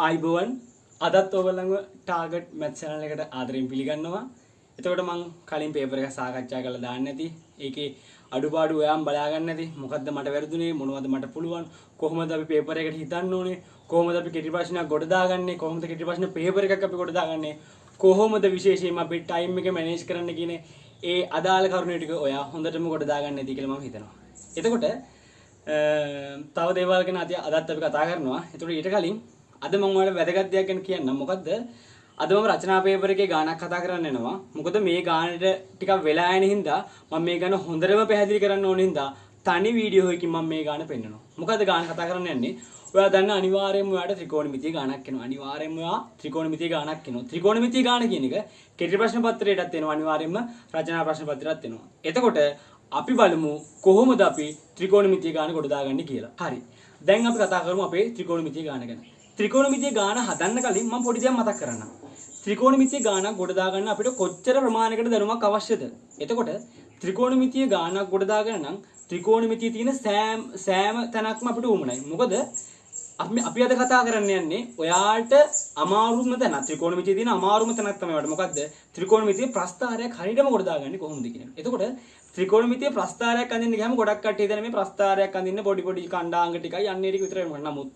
ආයිබෝවන් අදත් ඔයගොල්ලන්ව target maths channel එකට ආදරෙන් පිළිගන්නවා. එතකොට මම කලින් පේපර් එක සාකච්ඡා කරලා දාන්න නැති. ඒකේ අඩුපාඩු ඔයාම බලා ගන්න නැති. මොකද්ද මට වැරදුනේ? මොනවද මට පුළුවන්? කොහොමද අපි පේපර් එකට හිතන්න ඕනේ? කොහොමද අපි කෙටි ප්‍රශ්නයක් ගොඩ දාගන්නේ? කොහොමද කෙටි ප්‍රශ්න පේපර් එකක් අපි ගොඩ දාගන්නේ? කොහොමද විශේෂයෙන්ම අපි ටයිම් එක මැනේජ් කරන්න කියන ඒ අදාළ කරුණු ටික ඔයා හොඳටම ගොඩ දාගන්න නැති කියලා මම හිතනවා. එතකොට තව දේවල් ගැන අදත් අපි කතා කරනවා. එතකොට ඊට කලින් අද මම ඔයාලට වැදගත් දෙයක් ගැන කියන්නම්. මොකද්ද? අද මම රචනා පේපර් එකේ ගානක් කතා කරන්න යනවා. මොකද මේ ගානට ටිකක් වෙලා යන හින්දා මම මේ ගැන හොඳටම පැහැදිලි කරන්න ඕන හින්දා තනි වීඩියෝ එකකින් මම මේ ගාන පෙන්නනවා. මොකද්ද ගාන කතා කරන්න යන්නේ? ඔයා දන්න අනිවාර්යයෙන්ම ඔයාට ත්‍රිකෝණමිතිය ගානක් එනවා. අනිවාර්යයෙන්ම ඔයා ත්‍රිකෝණමිතිය ගානක් එනවා. ත්‍රිකෝණමිතිය ගාන කියන එක කෙටි ප්‍රශ්න පත්‍රයටත් එනවා. අනිවාර්යයෙන්ම රචනා ප්‍රශ්න පත්‍රයටත් එනවා. එතකොට අපි බලමු කොහොමද අපි ත්‍රිකෝණමිතිය ගාන කොට දාගන්නේ කියලා. හරි. දැන් අපි කතා කරමු අපේ ත්‍රිකෝණමිතිය ගාන ගැන. ත්‍රිකෝණමිතිය ගාන හදන්න කලින් මම පොඩි දෙයක් මතක් කරන්නම්. ත්‍රිකෝණමිතිය ගානක් කොට දාගන්න අපිට කොච්චර ප්‍රමාණයකට දැනුමක් අවශ්‍යද? එතකොට ත්‍රිකෝණමිතිය ගානක් කොට දාගන්න නම් ත්‍රිකෝණමිතියේ තියෙන සෑම තැනක්ම අපිට උවමනයි. මොකද අපි අද කතා කරන්න යන්නේ ඔයාට අමාරුම තැන. ත්‍රිකෝණමිතියේ තියෙන අමාරුම තැනක් තමයි ඔයාලට. මොකද්ද? ත්‍රිකෝණමිතියේ ප්‍රස්ථාරයක් හරියටම කොට දාගන්නේ කොහොමද කියන එක. එතකොට ත්‍රිකෝණමිතියේ ප්‍රස්ථාරයක් අඳින්න ගියාම ගොඩක් කට්ටිය හිතන මේ ප්‍රස්ථාරයක් අඳින්න පොඩි කණ්ඩාංග ටිකයි යන්නේ ටික විතරයි වෙනවා. නමුත්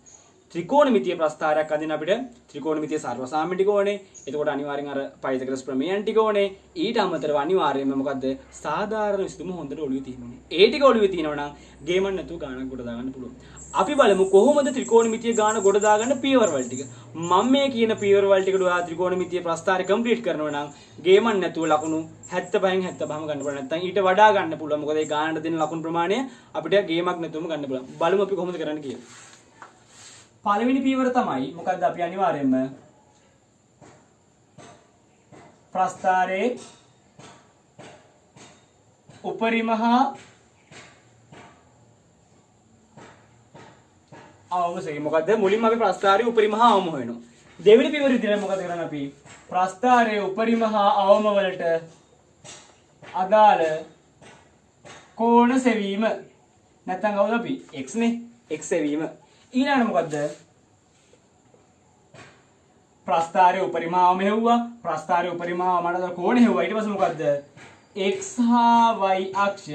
ත්‍රිකෝණමිතියේ ප්‍රස්ථාරයක් අඳින්න අපිට ත්‍රිකෝණමිතියේ සර්වසාම්‍ය ටික ඕනේ. එතකොට අනිවාර්යෙන් අර පයිතගරස් ප්‍රමේයන් ටික ඕනේ. ඊට අමතරව අනිවාර්යයෙන්ම මොකද්ද? සාධාරණ විසඳුම හොඳට ඔළුවේ තියෙන්න ඕනේ. ඒ ටික ඔළුවේ තියෙනවා නම් ගේමක් නැතුව ගානක් ගොඩ දාගන්න පුළුවන්. අපි බලමු කොහොමද ත්‍රිකෝණමිතිය ගාන ගොඩ දාගන්න පියවර වල ටික. මම මේ කියන පියවර වල ටිකට ඔයා ත්‍රිකෝණමිතිය ප්‍රස්ථාරය කම්ප්ලීට් කරනවා නම් ගේමක් නැතුව ලකුණු 75න් 75ම ගන්න පුළුවන්. නැත්නම් ඊට වඩා ගන්න පුළුවන්. මොකද ඒ ගානට දෙන ලකුණු ප්‍රමාණය අපිට ගේමක් නැතුවම ගන්න පුළුවන්. බලමු අපි කොහොමද කරන්න කියලා. පළවෙනි පියවර තමයි මොකද්ද? අපි අනිවාර්යයෙන්ම ප්‍රස්ථාරයේ උපරිම හා අවම සෙයි. මොකද්ද? මුලින්ම අපි ප්‍රස්ථාරයේ උපරිම හා අවම හොයනවා. දෙවෙනි පියවර විදිහට මොකද කරන්නේ අපි? ප්‍රස්ථාරයේ උපරිම හා අවම වලට අදාළ කෝණ සෙවීම. නැත්නම් කවුද අපි? x නේ. x සෙවීම. ඊළඟට මොකද්ද? ප්‍රස්ථාරයේ උපරිම අවම හෙව්වා. ප්‍රස්ථාරයේ උපරිම අවමට කෝණ හෙව්වා. ඊට පස්සේ මොකද්ද? x හා y අක්ෂ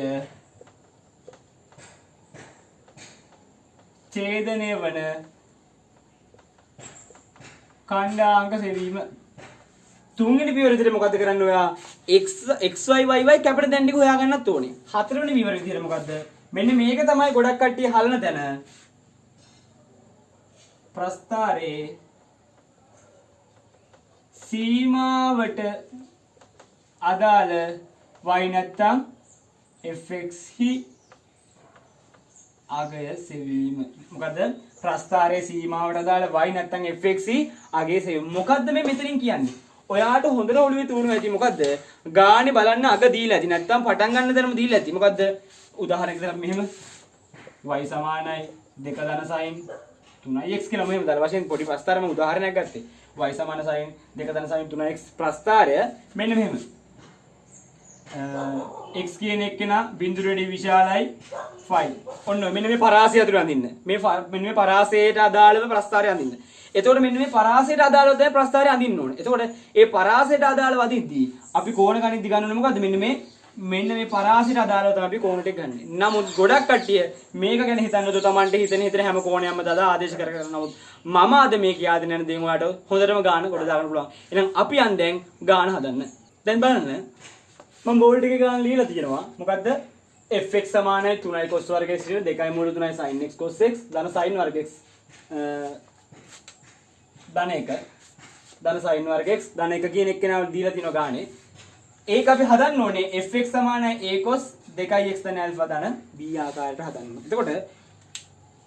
ඡේදනය වන ඛණ්ඩාංග සෙවීම. තුන්වෙනි පියවර විදිහට මොකද්ද කරන්න ඔයා? xy yy කැපිටල් දැන් ටික හොයාගන්නත් ඕනේ. හතරවෙනි පියවර විදිහට මොකද්ද? මෙන්න මේක තමයි ගොඩක් කට්ටිය හලන තැන. ප්‍රස්ථාරයේ සීමාවට අදාළ y නැත්තම් fx හි අගය සෙවීම. මොකද්ද? ප්‍රස්ථාරයේ සීමාවට අදාළ y නැත්තම් fx හි අගය සෙවීම. මොකද්ද මේ මෙතනින් කියන්නේ? ඔයාට හොඳට ඔළුවේ තුණු ඇති. මොකද්ද? ගානේ බලන්න අග දීලා ඇති. නැත්තම් පටන් ගන්න තැනම දීලා ඇති. මොකද්ද? උදාහරණයකට මෙහෙම y සමානයි 2 ධන sin 3x කියලා මෙහෙම දාලා වශයෙන් පොඩි ප්‍රස්ථාරම උදාහරණයක් ගත්තේ. y සමාන sin 2 ධන sin 3x ප්‍රස්ථාරය මෙන්න මෙහෙම. x කියන එක්කෙනා බිඳුවට වැඩි විශාලයි 5. ඔන්න මෙන්න මේ පරාසය අතුර අඳින්න. මෙන්න මේ පරාසයට අදාළව ප්‍රස්ථාරය අඳින්න. එතකොට මෙන්න මේ පරාසයට අදාළව තමයි ප්‍රස්ථාරය අඳින්න ඕනේ. එතකොට ඒ පරාසයට අදාළව අදිද්දී අපි කෝණ ගණිත ගන්නවනේ මොකද්ද? මෙන්න මේ පරාසයට අදාළව තමයි අපි කෝණ ටික ගන්න. නමුත් ගොඩක් කට්ටිය මේක ගැන හිතන්නද තමන්ට හිතෙන හැම කෝණයක්ම දාලා ආදේශ කර නමුත් මම අද මේ කියා දෙන දේ ඔයාලට හොඳටම ගාන කොට දාගන්න පුළුවන්. එහෙනම් අපි යන් දැන් ගාන හදන්න. දැන් බලන්න මම බෝල්ඩ් එකේ ගාන ලියලා තියෙනවා. මොකද්ද? fx සමානයි 3 cos වර්ග x 2 මූල 3 sin x cos x ධන sin වර්ග x ධන 1 ධන sin වර්ග x ධන 1 කියන එක කෙනා දීලා තිනවා ගානේ. ඒක අපි හදන්න ඕනේ fx සමානයි a cos 2x ධන alpha ධන b ආකාරයට හදන්න. එතකොට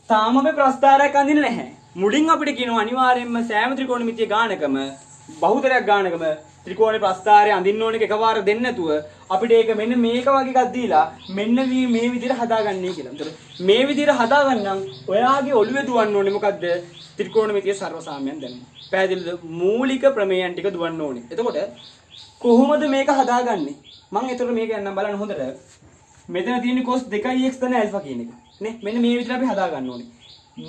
තාම අපි ප්‍රස්ථාරයක් අඳින්නේ නැහැ. මුලින් අපිට කියනවා අනිවාර්යයෙන්ම සෑම ත්‍රිකෝණමිතිය ගානකම බහුතරයක් ගානකම ත්‍රිකෝණේ ප්‍රස්ථාරය අඳින්න ඕනේ එකපාර දෙන්නේ නැතුව අපිට ඒක මෙන්න මේක වගේ එකක් දීලා මෙන්න මේ විදිහට හදාගන්නේ කියලා. ඒතර මේ විදිහට හදාගන්නම් ඔයාගේ ඔළුවේ දුවන්න ඕනේ මොකද්ද? ත්‍රිකෝණමිතිය සර්වසාම්‍යයන් දැනුම. පැහැදිලිද? මූලික ප්‍රමේයන් ටික දුවන්න ඕනේ. එතකොට කොහොමද මේක හදාගන්නේ? මම ඒතර මේක යන්නම් බලන්න හොඳට. මෙතන තියෙන්නේ cos 2x ධන alpha කියන එක. නේ? මෙන්න මේ විදිහට අපි හදාගන්න ඕනේ.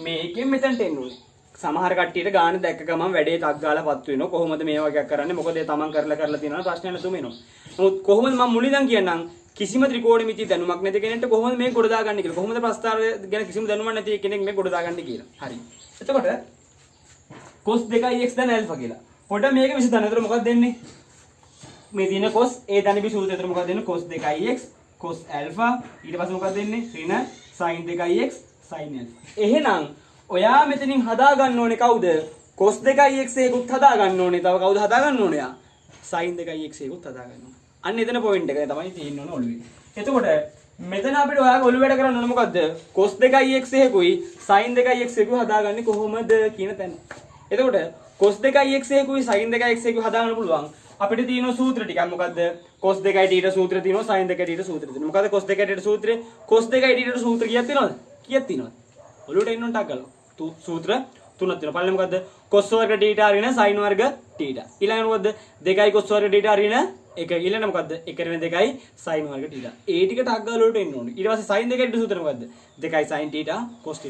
මේකෙන් මෙතනට එන්න ඕනේ. සමහර කට්ටියට ගාන දැක්ක ගමන් වැඩේ ටක් ගාලාපත් වෙනවා. කොහොමද මේ වගේ කරන්නේ? මොකද ඒ තමන් කරලා තියෙනවා ප්‍රශ්න නැතුම එනවා. නමුත් කොහොමද මම මුලින් ඉඳන් කියන්නම් කිසිම ත්‍රිකෝණමිතිය දැනුමක් නැති කෙනෙක්ට කොහොමද මේ ගොඩ දාගන්නේ කියලා. කොහොමද ප්‍රස්තාර ගැන කිසිම දැනුමක් නැති කෙනෙක් මේ ගොඩ දාගන්නේ කියලා. හරි. එතකොට cos 2x දැන් alpha කියලා. පොඩ මේක විසඳන්න. එතකොට මොකක්ද දෙන්නේ? මේ තියෙන cos a දැන b සූත්‍රය. එතකොට මොකක්ද දෙන්නේ? cos 2x cos alpha ඊට පස්සේ මොකක්ද දෙන්නේ? ඍණ sin 2x sin alpha. එහෙනම් ඔයා මෙතනින් හදා ගන්න ඕනේ කවුද? cos 2x එකකුත් හදා ගන්න ඕනේ. තව කවුද හදා ගන්න ඕනේ? යා sin 2x එකකුත් හදා ගන්න ඕනේ. අන්න එතන පොයින්ට් එක තමයි තියෙන්න ඕනේ ඔළුවේ. එතකොට මෙතන අපිට ඔයාගේ ඔළුව වැඩ කරන්න ඕනේ මොකද්ද? cos 2x එකකුයි sin 2x එකකුයි හදාගන්නේ කොහොමද කියන තැන. එතකොට cos 2x එකකුයි sin 2x එකකුයි හදාගන්න පුළුවන්. අපිට තියෙන සූත්‍ර ටිකක් මොකද්ද? cos 2t සූත්‍රය තියෙනවා sin 2t සූත්‍රය තියෙනවා. මොකද්ද cos 2t සූත්‍රය? cos 2t සූත්‍ර කීයක් තියෙනවද? කීයක් තියෙනවද? ඔළුවට එන්න උන්ටක් ගලව. සූත්‍ර තුනක් තියෙනවා. පළවෙනි මොකද්ද? cos වර්ග θ ඍණ sin වර්ග θ. ඊළඟට මොකද්ද? 2යි cos වර්ග θ ඍණ 1. ඊළඟට මොකද්ද? 1 ඍණ 2යි sin වර්ග θ. ඒ ටික ටක් ගාලා වලට එන්න ඕනේ. ඊට පස්සේ sin 2ට සූත්‍රය මොකද්ද? 2යි sin θ cos θ.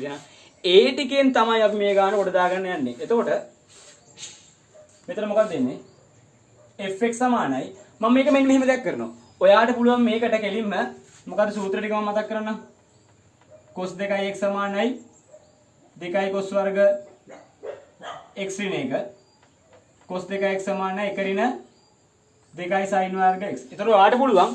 ඒ ටිකෙන් තමයි අපි මේ ගාන කොට දාගන්න යන්නේ. එතකොට මෙතන මොකක්ද දෙන්නේ? fx සමානයි. මම මේක මෙන්න මෙහෙම දෙයක් කරනවා. ඔයාට පුළුවන් මේකට කෙලින්ම මොකද්ද සූත්‍ර ටික මම මතක් කරන්න. cos 2x සමානයි 2යි cos වර්ග x ඍණ 1. cos 2x සමානයි 1 ඍණ 2යි sin වර්ග x. ඒතර ඔයාට පුළුවන්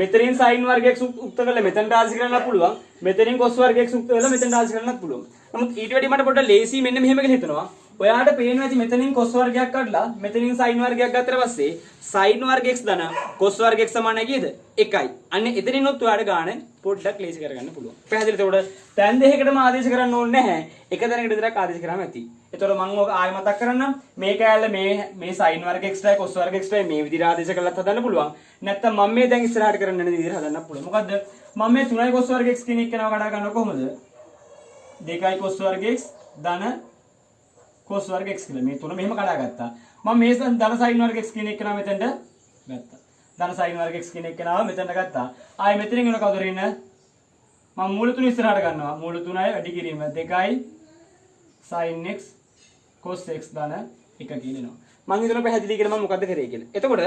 මෙතනින් sin වර්ග x උක්ත කරලා මෙතනට ආශි කරන්නත් පුළුවන්. මෙතනින් cos වර්ග x උක්ත කරලා මෙතනට ආශි කරන්නත් පුළුවන්. නමුත් ඊට වැඩි මට පොඩ්ඩක් ලේසි මෙන්න මෙහෙම කියලා හිතනවා. ඔයාට පේනවා ඇති මෙතනින් cos වර්ගයක් කඩලා මෙතනින් sin වර්ගයක් ගත්තට පස්සේ sin වර්ග x ධන cos වර්ග x සමානයි කීයද? 1යි. අන්න එතනින්ොත් ඔයාට ගාන පොඩ්ඩක් ලේසි කරගන්න පුළුවන්. පැහැදිලිද? එතකොට තැන් දෙකකටම ආදේශ කරන්න ඕනේ නැහැ. එක තැනකට විතරක් ආදේශ කරාම ඇති. එතකොට මම ඔක ආයෙ මතක් කරන්නම්. මේ කෑල්ල මේ sin වර්ග x ටයි cos වර්ග x ටයි මේ විදිහට ආදේශ කරලත් හදන්න පුළුවන්. නැත්තම් මම මේ දැන් ඉස්සරහට කරන්න යන විදිහට හදන්න පුළුවන්. මොකද්ද? මම මේ 3යි cos වර්ග x කියන එක කනවා කඩා ගන්නව කොහොමද? 2යි cos වර්ග x ධන cos වර්ග x කියලා මේ තුන මෙහෙම කඩා ගත්තා. මම මේ ධන sin වර්ග x කියන එක කනවා මෙතනට ගත්තා. ධන sin වර්ග x කියන එක කනවා මෙතනට ගත්තා. ආයෙ මෙතනින් එන කවුද රින්න? මම මූල තුන ඉස්සරහට ගන්නවා. මූල 3යි වැඩි කිරීම 2යි sin x cos x ධන 1 කියනවා. මම හිතනවා පැහැදිලි කියලා මම මොකද්ද කරේ කියලා. එතකොට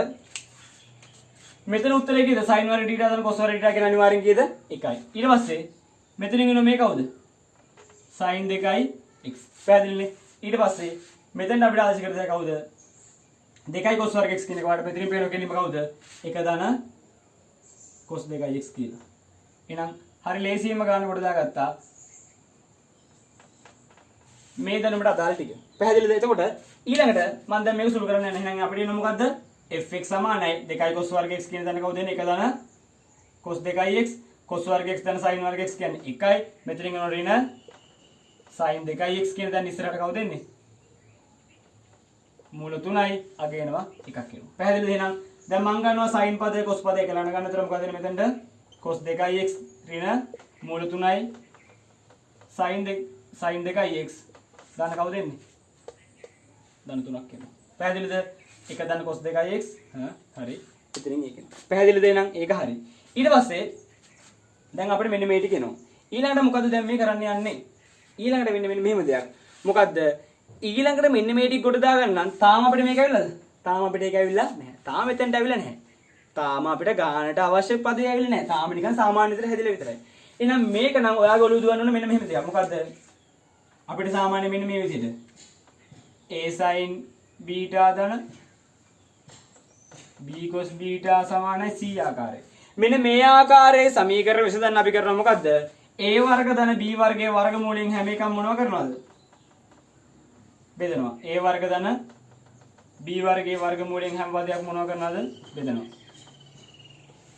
මෙතන උත්තරේ කීයද? sin වර්ග θ ධන cos වර්ග θ කියන අනිවාර්යෙන් කීයද? 1යි. ඊට පස්සේ මෙතනින් එන මේ කවුද? sin 2යි x. පැහැදිලිනේ? ඊට පස්සේ මෙතෙන් අපිට ආදේශ කරලා කවුද? 2යි cos වර්ග x කියන එක වාට මෙතනින් පේන කෙලින්ම කවුද? 1 ධන cos 2යි x කියලා. එහෙනම් හරි ලේසියෙන්ම ගන්න කොට දාගත්තා. මේ දැනුමට අදාළ ටික. පැහැදිලිද? එතකොට ඊළඟට මම දැන් මේක සුළු කරන්න යනවා. එහෙනම් අපිට එන්නේ මොකද්ද? fx සමානයි 2යි cos වර්ග x කියන දන්න කවුද එන්නේ? 1 ධන cos 2යි x cos වර්ග x ධන sin වර්ග x කියන්නේ 1යි. මෙතනින් යන ඍණ sin 2යි x කියන දන්න ඉස්සරහට කවුද එන්නේ? මූල 3යි අගේනවා 1ක් එනවා. පැහැදිලිද? එහෙනම් දැන් මම ගන්නවා sin පදේ cos පදේ කියලා ගන්න ගන්නතර මොකද එන්නේ මෙතනට? cos 2යි x ඍණ මූල 3යි sin 2යි x දාන්න කවුද එන්නේ? ධන 3ක් එනවා. පැහැදිලිද? 1 ධන cos 2යි x හරි. ඉතින් ඒක එනවා. පැහැදිලිද? එහෙනම් ඒක හරි. ඊට පස්සේ දැන් අපිට මෙන්න මේ ටික එනවා. ඊළඟට මොකද දැන් මේ කරන්න යන්නේ? ඊළඟට මෙන්න මෙහෙම දෙයක්. මොකද්ද? ඊළඟට මෙන්න මේ ටික කොට දාගන්න නම් තාම අපිට මේක ඇවිල්ලාද? තාම අපිට ඒක ඇවිල්ලා නැහැ. තාම එතනට ඇවිල්ලා නැහැ. තාම අපිට ගානට අවශ්‍ය පදේ ඇවිල්ලා නැහැ. තාම නිකන් සාමාන්‍ය විදිහට හැදිලා විතරයි. එහෙනම් මේක නම් ඔයාගේ ඔළුව දුවන්න ඕන මෙන්න මෙහෙම දෙයක්. මොකද්ද? අපිට සාමාන්‍ය මෙන්න මේ විදිහට a sin beta ධන b cos beta සමානයි c ආකාරය. මෙන්න මේ ආකාරයේ සමීකරණ විසඳන්න අපි කරනවා මොකද්ද? a වර්ග ධන b වර්ගයේ වර්ගමූලයෙන් හැම එකම මොනව කරනවද? බෙදනවා. a වර්ග ධන b වර්ගයේ වර්ගමූලයෙන් හැම පදයක් මොනව කරනවද? බෙදනවා.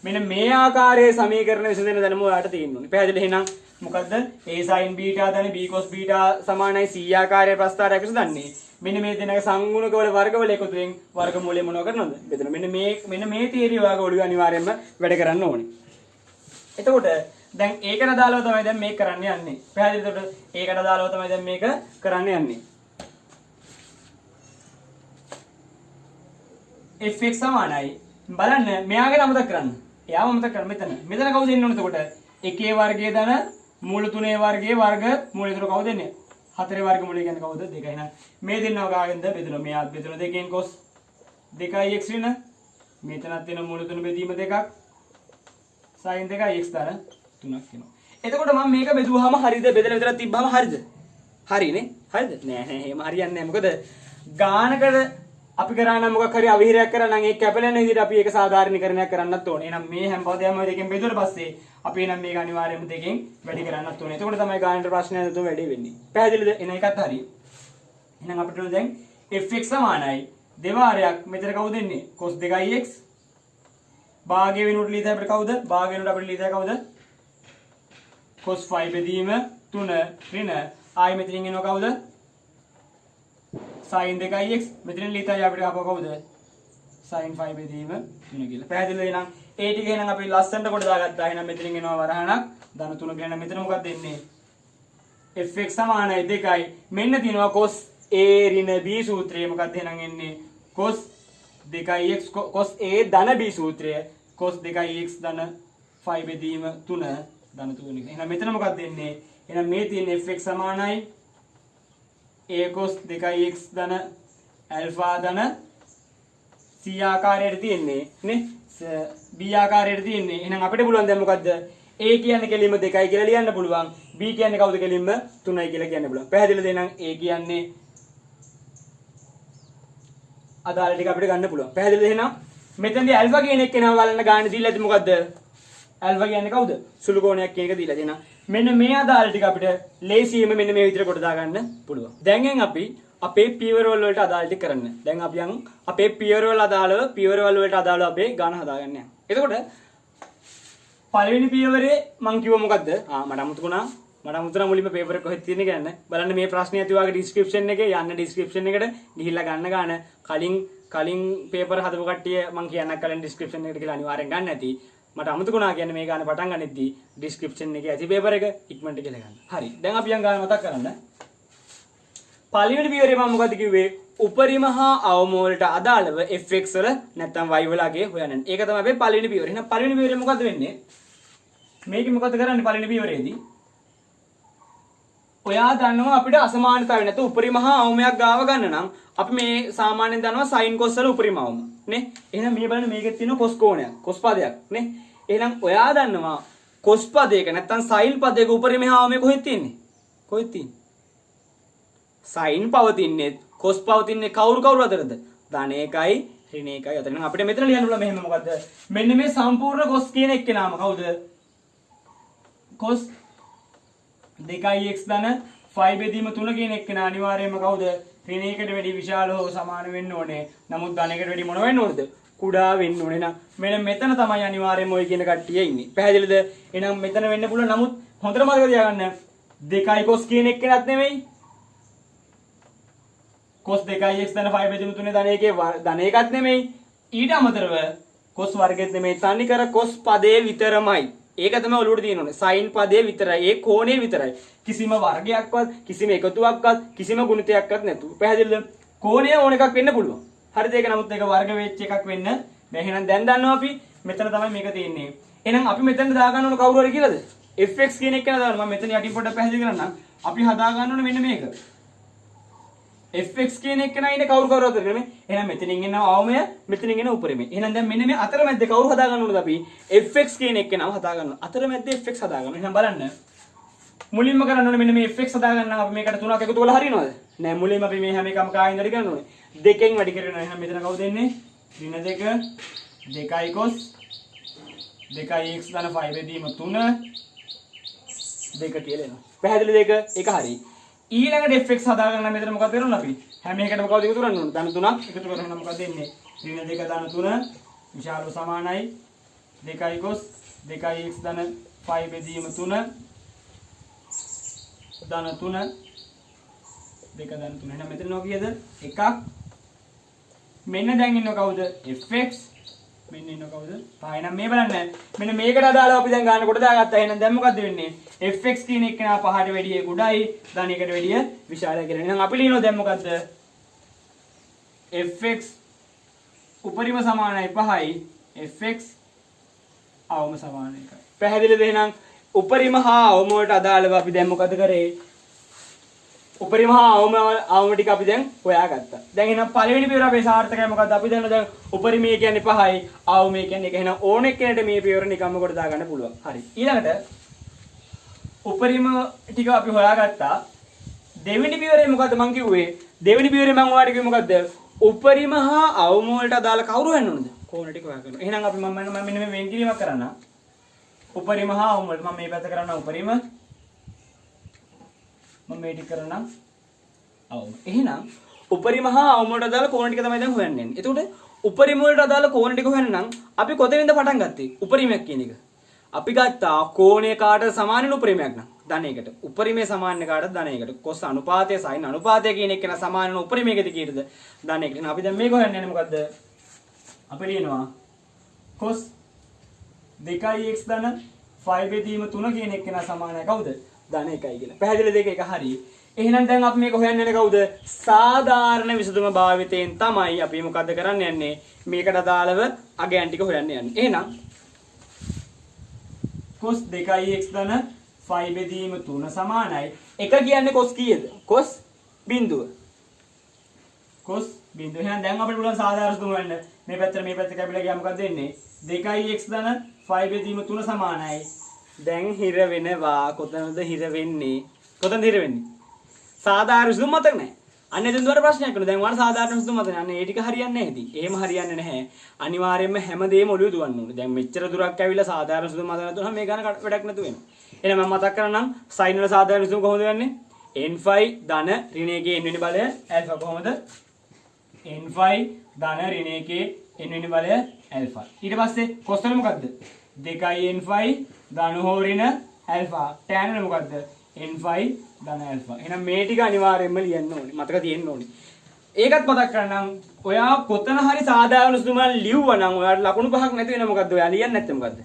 මෙන්න මේ ආකාරයේ සමීකරණ විසඳන දැනුම ඔයාලට තියෙන්න ඕනේ. පැහැදිලි? එහෙනම් මොකද්ද? a sin beta ධන b cos beta සමානයි c ආකාරයේ ප්‍රස්තාරයක් විසඳන්නේ. මෙන්න මේ දෙනක සංගුණක වල වර්ගවල එකතුවෙන් වර්ගමූලය මොනව කරනවද? බෙදනවා. මෙන්න මේ තියරිය ඔයාගේ ඔළුවේ අනිවාර්යයෙන්ම වැඩ කරන්න ඕනේ. එතකොට දැන් ඒකට අදාළව තමයි දැන් මේක කරන්න යන්නේ. පැහැදිලිද? එතකොට ඒකට අදාළව තමයි දැන් මේක කරන්න යන්නේ. fx සමානයි බලන්න මෙයාගේ නම මතක් කරන්න. එයාම මතක් කරන්න මෙතන. මෙතන කවුද එන්නේ? එතකොට 1 වර්ගයේ ධන මූල 3 වර්ගයේ වර්ග මූල 3 කවුද එන්නේ? 4 වර්ගමූලය කියන්නේ කවුද? 2. එහෙනම් මේ දෙන්නව ගාගෙනද බෙදනවා. මෙයාත් බෙදනවා 2කින් cos 2x වෙන. මෙතනත් වෙන මූල තුන බෙදීම 2ක්. sin 2x තරම් 3ක් වෙනවා. එතකොට මම මේක බෙදුවාම හරියද? බෙදලා විතරක් තිබ්බාම හරියද? හරිනේ. හරිද? නෑ නෑ එහෙම හරියන්නේ නෑ. මොකද ගානකට අපි කරා නම් මොකක් හරි අවහිරයක් කරා නම් ඒක කැපලෙන විදිහට අපි ඒක සාධාරණීකරණයක් කරන්නත් ඕනේ. එහෙනම් මේ හැම පදයක්ම දෙකෙන් බෙදුවට පස්සේ අපි එහෙනම් මේක අනිවාර්යයෙන්ම දෙකෙන් වැඩි කරන්නත් ඕනේ. එතකොට තමයි ගානට ප්‍රශ්නයක් නැතුව වැඩි වෙන්නේ. පැහැදිලිද? එන එකත් හරි. එහෙනම් අපිට උන දැන් fx සමානයි දෙවාරයක් මෙතන කවුද එන්නේ? cos 2x භාගය වෙනුවට ලියලා අපිට කවුද? භාගය වෙනුවට අපිට ලියලා කවුද? cos 5 බෙදීම 3 ඍණ ආයි මෙතනින් එනවා කවුද? sin 2x මෙතනින් ලියතයි අපිට අපව කවුද? sin 5 බෙදීම 3 කියලා. පැහැදිලිද? එහෙනම් ඒ ටික එහෙනම් අපි ලස්සනට කොට දාගත්තා. එහෙනම් මෙතනින් එනවා වරහණක් ධන 3 කියලා. මෙතන මොකක්ද එන්නේ? fx සමානයි 2යි. මෙන්න තියෙනවා cos a ඍණ b සූත්‍රය. මොකක්ද එහෙනම් එන්නේ? cos 2x cos a ධන b සූත්‍රය. cos 2x ධන 5 බෙදීම 3 ධන 3. එහෙනම් මෙතන මොකක්ද එන්නේ? එහෙනම් මේ තියෙන fx සමානයි a cos 2x ධන alpha ධන c ආකාරයට තියෙන්නේ නේ b ආකාරයට තියෙන්නේ. එහෙනම් අපිට පුළුවන් දැන් මොකද්ද? a කියන්නේ කෙලින්ම 2යි කියලා ලියන්න පුළුවන්. b කියන්නේ කවුද කෙලින්ම 3යි කියලා කියන්න පුළුවන්. පැහැදිලිද? එහෙනම් a කියන්නේ අදාළ ටික අපිට ගන්න පුළුවන්. පැහැදිලිද? එහෙනම් මෙතනදී alpha කියන එක කෙනාව බලන්න ගන්න දීලා ඇති මොකද්ද? alpha කියන්නේ කවුද? සුළු කෝණයක් කියන එක දීලා තියෙනවා. මෙන්න මේ අදාළ ටික අපිට ලේසියෙන්ම මෙන්න මේ විදිහට කොට දාගන්න පුළුවන්. දැන් අපි අපේ පියවරවල වලට අදාළ ටික කරන්න. දැන් අපි යන් අපේ පියවරවල අදාළව පියවරවල වලට අදාළව අපේ ගාන හදාගන්න යනවා. එතකොට පළවෙනි පියවරේ මම කිව්ව මොකද්ද? මට අමුතුුණා. මට අමුතුණා මුලින්ම පේපර් එක කොහෙද තියෙන්නේ කියන්න. බලන්න මේ ප්‍රශ්නේ ඇති වාගේ ඩිස්ක්‍රිප්ෂන් එකේ යන්න ඩිස්ක්‍රිප්ෂන් එකට ගිහිල්ලා ගන්න ගාන කලින් පේපර් හදපු කට්ටිය මම කියන්නක් කලින් ඩිස්ක්‍රිප්ෂන් එකට කියලා අනිවාර්යෙන් ගන්න ඇති. මට අමුතුුණා කියන්නේ මේ ගාන පටන් ගන්නෙද්දී ඩිස්ක්‍රිප්ෂන් එකේ ඇති පේපර් එක ඉක්මනට කියලා ගන්න. හරි. දැන් අපි යන් ගාන මතක් කරන්න. පළවෙනි පියවරේ මම මොකද්ද කිව්වේ? උපරිම හා අවම වලට අදාළව fx වල නැත්නම් y වල අගේ හොයන්න. ඒක තමයි අපේ පළවෙනි පියවර. එහෙනම් පළවෙනි පියවරේ මොකද්ද වෙන්නේ? මේක මොකද්ද කරන්නේ පළවෙනි පියවරේදී? ඔයා දන්නවා අපිට අසමානතාවය නැත්නම් උපරිම හා අවමයක් ගාව ගන්න නම් අපි මේ සාමාන්‍යයෙන් දන්නවා sin cos වල උපරිම අවම නේ. එහෙනම් මේ බලන්න මේකෙත් තියෙනවා cos කෝණයක් cos පදයක් නේ. එහෙනම් ඔයා දන්නවා cos පදයක නැත්නම් sin පදයක උපරිම හා අවමය කොහෙද තියෙන්නේ? කොහෙද තියෙන්නේ? sin පවතින්නේ cos පවතින්නේ කවුරු අතරද? ධන 1යි ඍණ 1යි අතර. එහෙනම් අපිට මෙතන ලියන්න පුළුවන් මෙහෙම මොකද්ද? මෙන්න මේ සම්පූර්ණ cos කියන එක්කෙනාම කවුද? cos 2x ධන 5 බෙදීම 3 කියන එක්කෙනා අනිවාර්යයෙන්ම කවුද? ඍණ 1කට වැඩි විශාල හෝ සමාන වෙන්න ඕනේ. නමුත් ධනයකට වැඩි මොන වෙන්න ඕනද? කුඩා වෙන්න ඕනේ. එහෙනම් මෙන්න මෙතන තමයි අනිවාර්යයෙන්ම ඔය කියන කට්ටිය ඉන්නේ. පැහැදිලිද? එහෙනම් මෙතන වෙන්න පුළුවන්. නමුත් හොඳට මතක තියාගන්න 2යි cos කියන එක්කෙනත් නෙමෙයි. cos 2x ධන 5 බෙදීම 3 ධන 1 ධන 1ත් නෙමෙයි. ඊට අමතරව cos වර්ගෙත් නෙමෙයි. තනි කර cos පදේ විතරමයි. ඒක තමයි ඔලුවට තියෙන්න ඕනේ. sin පදේ විතරයි. ඒ කෝණේ විතරයි. කිසිම වර්ගයක්වත්, කිසිම එකතුවක්වත්, කිසිම ගුණිතයක්වත් නැතුව. පැහැදිලිද? කෝණය ඕන එකක් වෙන්න පුළුවන්. හරිද? ඒක නමුත් ඒක වර්ග වෙච්ච එකක් වෙන්න බැහැ. එහෙනම් දැන් දන්නවා අපි මෙතන තමයි මේක තියෙන්නේ. එහෙනම් අපි මෙතන දාගන්න ඕන කවුරු හරි කියලාද? fx කියන එක නේද? මම මෙතන යටින් පොඩ්ඩක් පැහැදිලි කරන්නම්. අපි හදා ගන්න ඕනේ මෙන්න මේක. fx කියන එක නයිනේ කවුරු අතර නෙමෙයි. එහෙනම් මෙතනින් එනවා අවමය, මෙතනින් එනවා උපරිමය. එහෙනම් දැන් මෙන්න මේ අතරමැද්ද කවුරු හදා ගන්න ඕනද අපි? fx කියන එක නම හදා ගන්නවා. අතරමැද්ද fx හදා ගන්නවා. එහෙනම් බලන්න. මුලින්ම කරන්න ඕනේ මෙන්න මේ fx හදා ගන්න අපි මේකට තුනක් එකතු කරලා හරියනවද? නෑ මුලින්ම අපි මේ හැම එකම කායින් වැඩි කරන්න ඕනේ. දෙකෙන් වැඩි කරනවා. එහෙනම් මෙතන කවුද එන්නේ? ඍණ 2 2යි cos 2x ධන 5 බෙදීම 3 2 කියලා එනවා. පැහැදිලිද ඒක? ඒක හරියි. ඊළඟට fx හදාගන්න මෙතන මොකද කරන්නේ අපි? හැම එකටම කවුද එකතු කරන්න ඕනේ? ධන 3ක් එකතු කරගෙන මොකද එන්නේ? ඍණ 2 ධන 3 විශාලව සමානයි 2යි cos 2x ධන 5 බෙදීම 3 ධන 3 2 ධන 3. එහෙනම් මෙතන නෝ කීයද? එකක්. මෙන්න දැන් ඉන්නව කවුද? fx. මෙන්න ඉන්නව කවුද? පහ. එහෙනම් මේ බලන්න. මෙන්න මේකට අදාළව අපි දැන් ගන්න කොට දාගත්තා. එහෙනම් දැන් මොකද්ද වෙන්නේ? fx කියන එක නා පහට වැඩිය කුඩායි ධනයකට වැඩිය විශාලයි කියලා. එහෙනම් අපි ලියනවා දැන් මොකද්ද? fx උපරිම සමානයි 5යි fx අවම සමාන 1යි. පැහැදිලිද? එහෙනම් උපරිම හා අවම වලට අදාළව අපි දැන් මොකද කරේ? උපරිම හා අවම ටික අපි දැන් හොයාගත්තා. දැන් එහෙනම් පළවෙනි පියවර අපේ සාර්ථකයි මොකද්ද? අපි දන්නවා දැන් උපරිමය කියන්නේ 5යි, අවමය කියන්නේ 1. එහෙනම් ඕන එක්කෙනෙක්ට මේ පියවර නිකම්ම කොට දාගන්න පුළුවන්. හරි. ඊළඟට උපරිම ටික අපි හොයාගත්තා. දෙවෙනි පියවරේ මොකද්ද මං කිව්වේ? දෙවෙනි පියවරේ මං ඔයාලට කිව්වේ මොකද්ද? උපරිම හා අවම වලට අදාළ කවුරු වෙන්න ඕනද? කෝණ ටික හොයාගන්න. එහෙනම් අපි මම මෙන්න මේ වෙන් කිරීමක් කරන්න. උපරිම හා අවම වලට මම මේ පැත්ත කරන්න උපරිම. මම මේ ටික කරන්න අවම. එහෙනම් උපරිම හා අවම වලට අදාළ කෝණ ටික තමයි දැන් හොයන්න යන්නේ. එතකොට උපරිම වලට අදාළ කෝණ ටික හොයන්න නම් අපි කොතනින්ද පටන් ගත්තේ? උපරිමයක් කියන එක. අපි ගත්තා කෝණය කාට සමාන උපරිමයක් නම් ධනයකට. උපරිමයේ සමාන කාට ධනයකට. cos අනුපාතය sin අනුපාතය කියන එක න සමාන උපරිමයකද කීයටද? ධනයකට. එහෙනම් අපි දැන් මේක හොයන්න යන්නේ මොකද්ද? අපි ලියනවා cos 2x ධන 5 බෙදීම 3 කියන එක න සමානයි කවුද? ධන 1යි කියලා. පැහැදිලිද ඒක? ඒක හරි. එහෙනම් දැන් අපි මේක හොයන්න යන්නේ කවුද? සාධාරණ විසඳුම භාවිතයෙන් තමයි අපි මොකද්ද කරන්න යන්නේ? මේකට අදාළව අගයන් ටික හොයන්න යන්නේ. එහෙනම් cos 2x ධන 5 බෙදීම 3 සමානයි. 1 කියන්නේ cos කීයද? cos බිඳුව. cos බිඳුව. එහෙනම් දැන් අපිට පුළුවන් සාධාරණ විසඳුම හොයන්න. මේ පැත්තට කැපිලා ගියා මොකද වෙන්නේ? 2x ධන 5 බෙදීම 3 සමානයි. දැන් හිර වෙනවා. කොතනද හිර වෙන්නේ? කොතනද හිර වෙන්නේ? සාධාරණ විසඳුම මතක නැහැ. අන්න එතෙන් දුවට ප්‍රශ්නයක් වෙනවා. දැන් ඔයාලා සාධාරණ විසඳුම මතක නැහැ. අන්න ඒ ටික හරියන්නේ නැහැදී. එහෙම හරියන්නේ නැහැ. අනිවාර්යයෙන්ම හැමදේම ඔළුවේ දුවන්න ඕනේ. දැන් මෙච්චර දුරක් ඇවිල්ලා සාධාරණ විසඳුම මතක නැතුනම මේ ගාන වැඩක් නැතු වෙනවා. එහෙනම් මම මතක් කරන්නම් sin වල සාධාරණ විසඳුම කොහොමද යන්නේ? n5 ධන ඍණ 1 n වෙනි බලය alpha කොහොමද? n5 ධන ඍණ 1 n වෙනි බලය alpha. ඊට පස්සේ cos වල මොකද්ද? 2n5 ධන හෝ ඍණ alpha. tan වල මොකද්ද? n5 ධන alpha. එහෙනම් මේ ටික අනිවාර්යයෙන්ම ලියන්න ඕනේ. මතක තියෙන්න ඕනේ. ඒකත් මතක් කරගන්න. ඔයා කොතන හරි සාධාරණ විසඳුම ලියුවා නම් ඔයාට ලකුණු පහක් නැති වෙන මොකද්ද? ඔයා ලියන්නේ නැත්තේ මොකද්ද?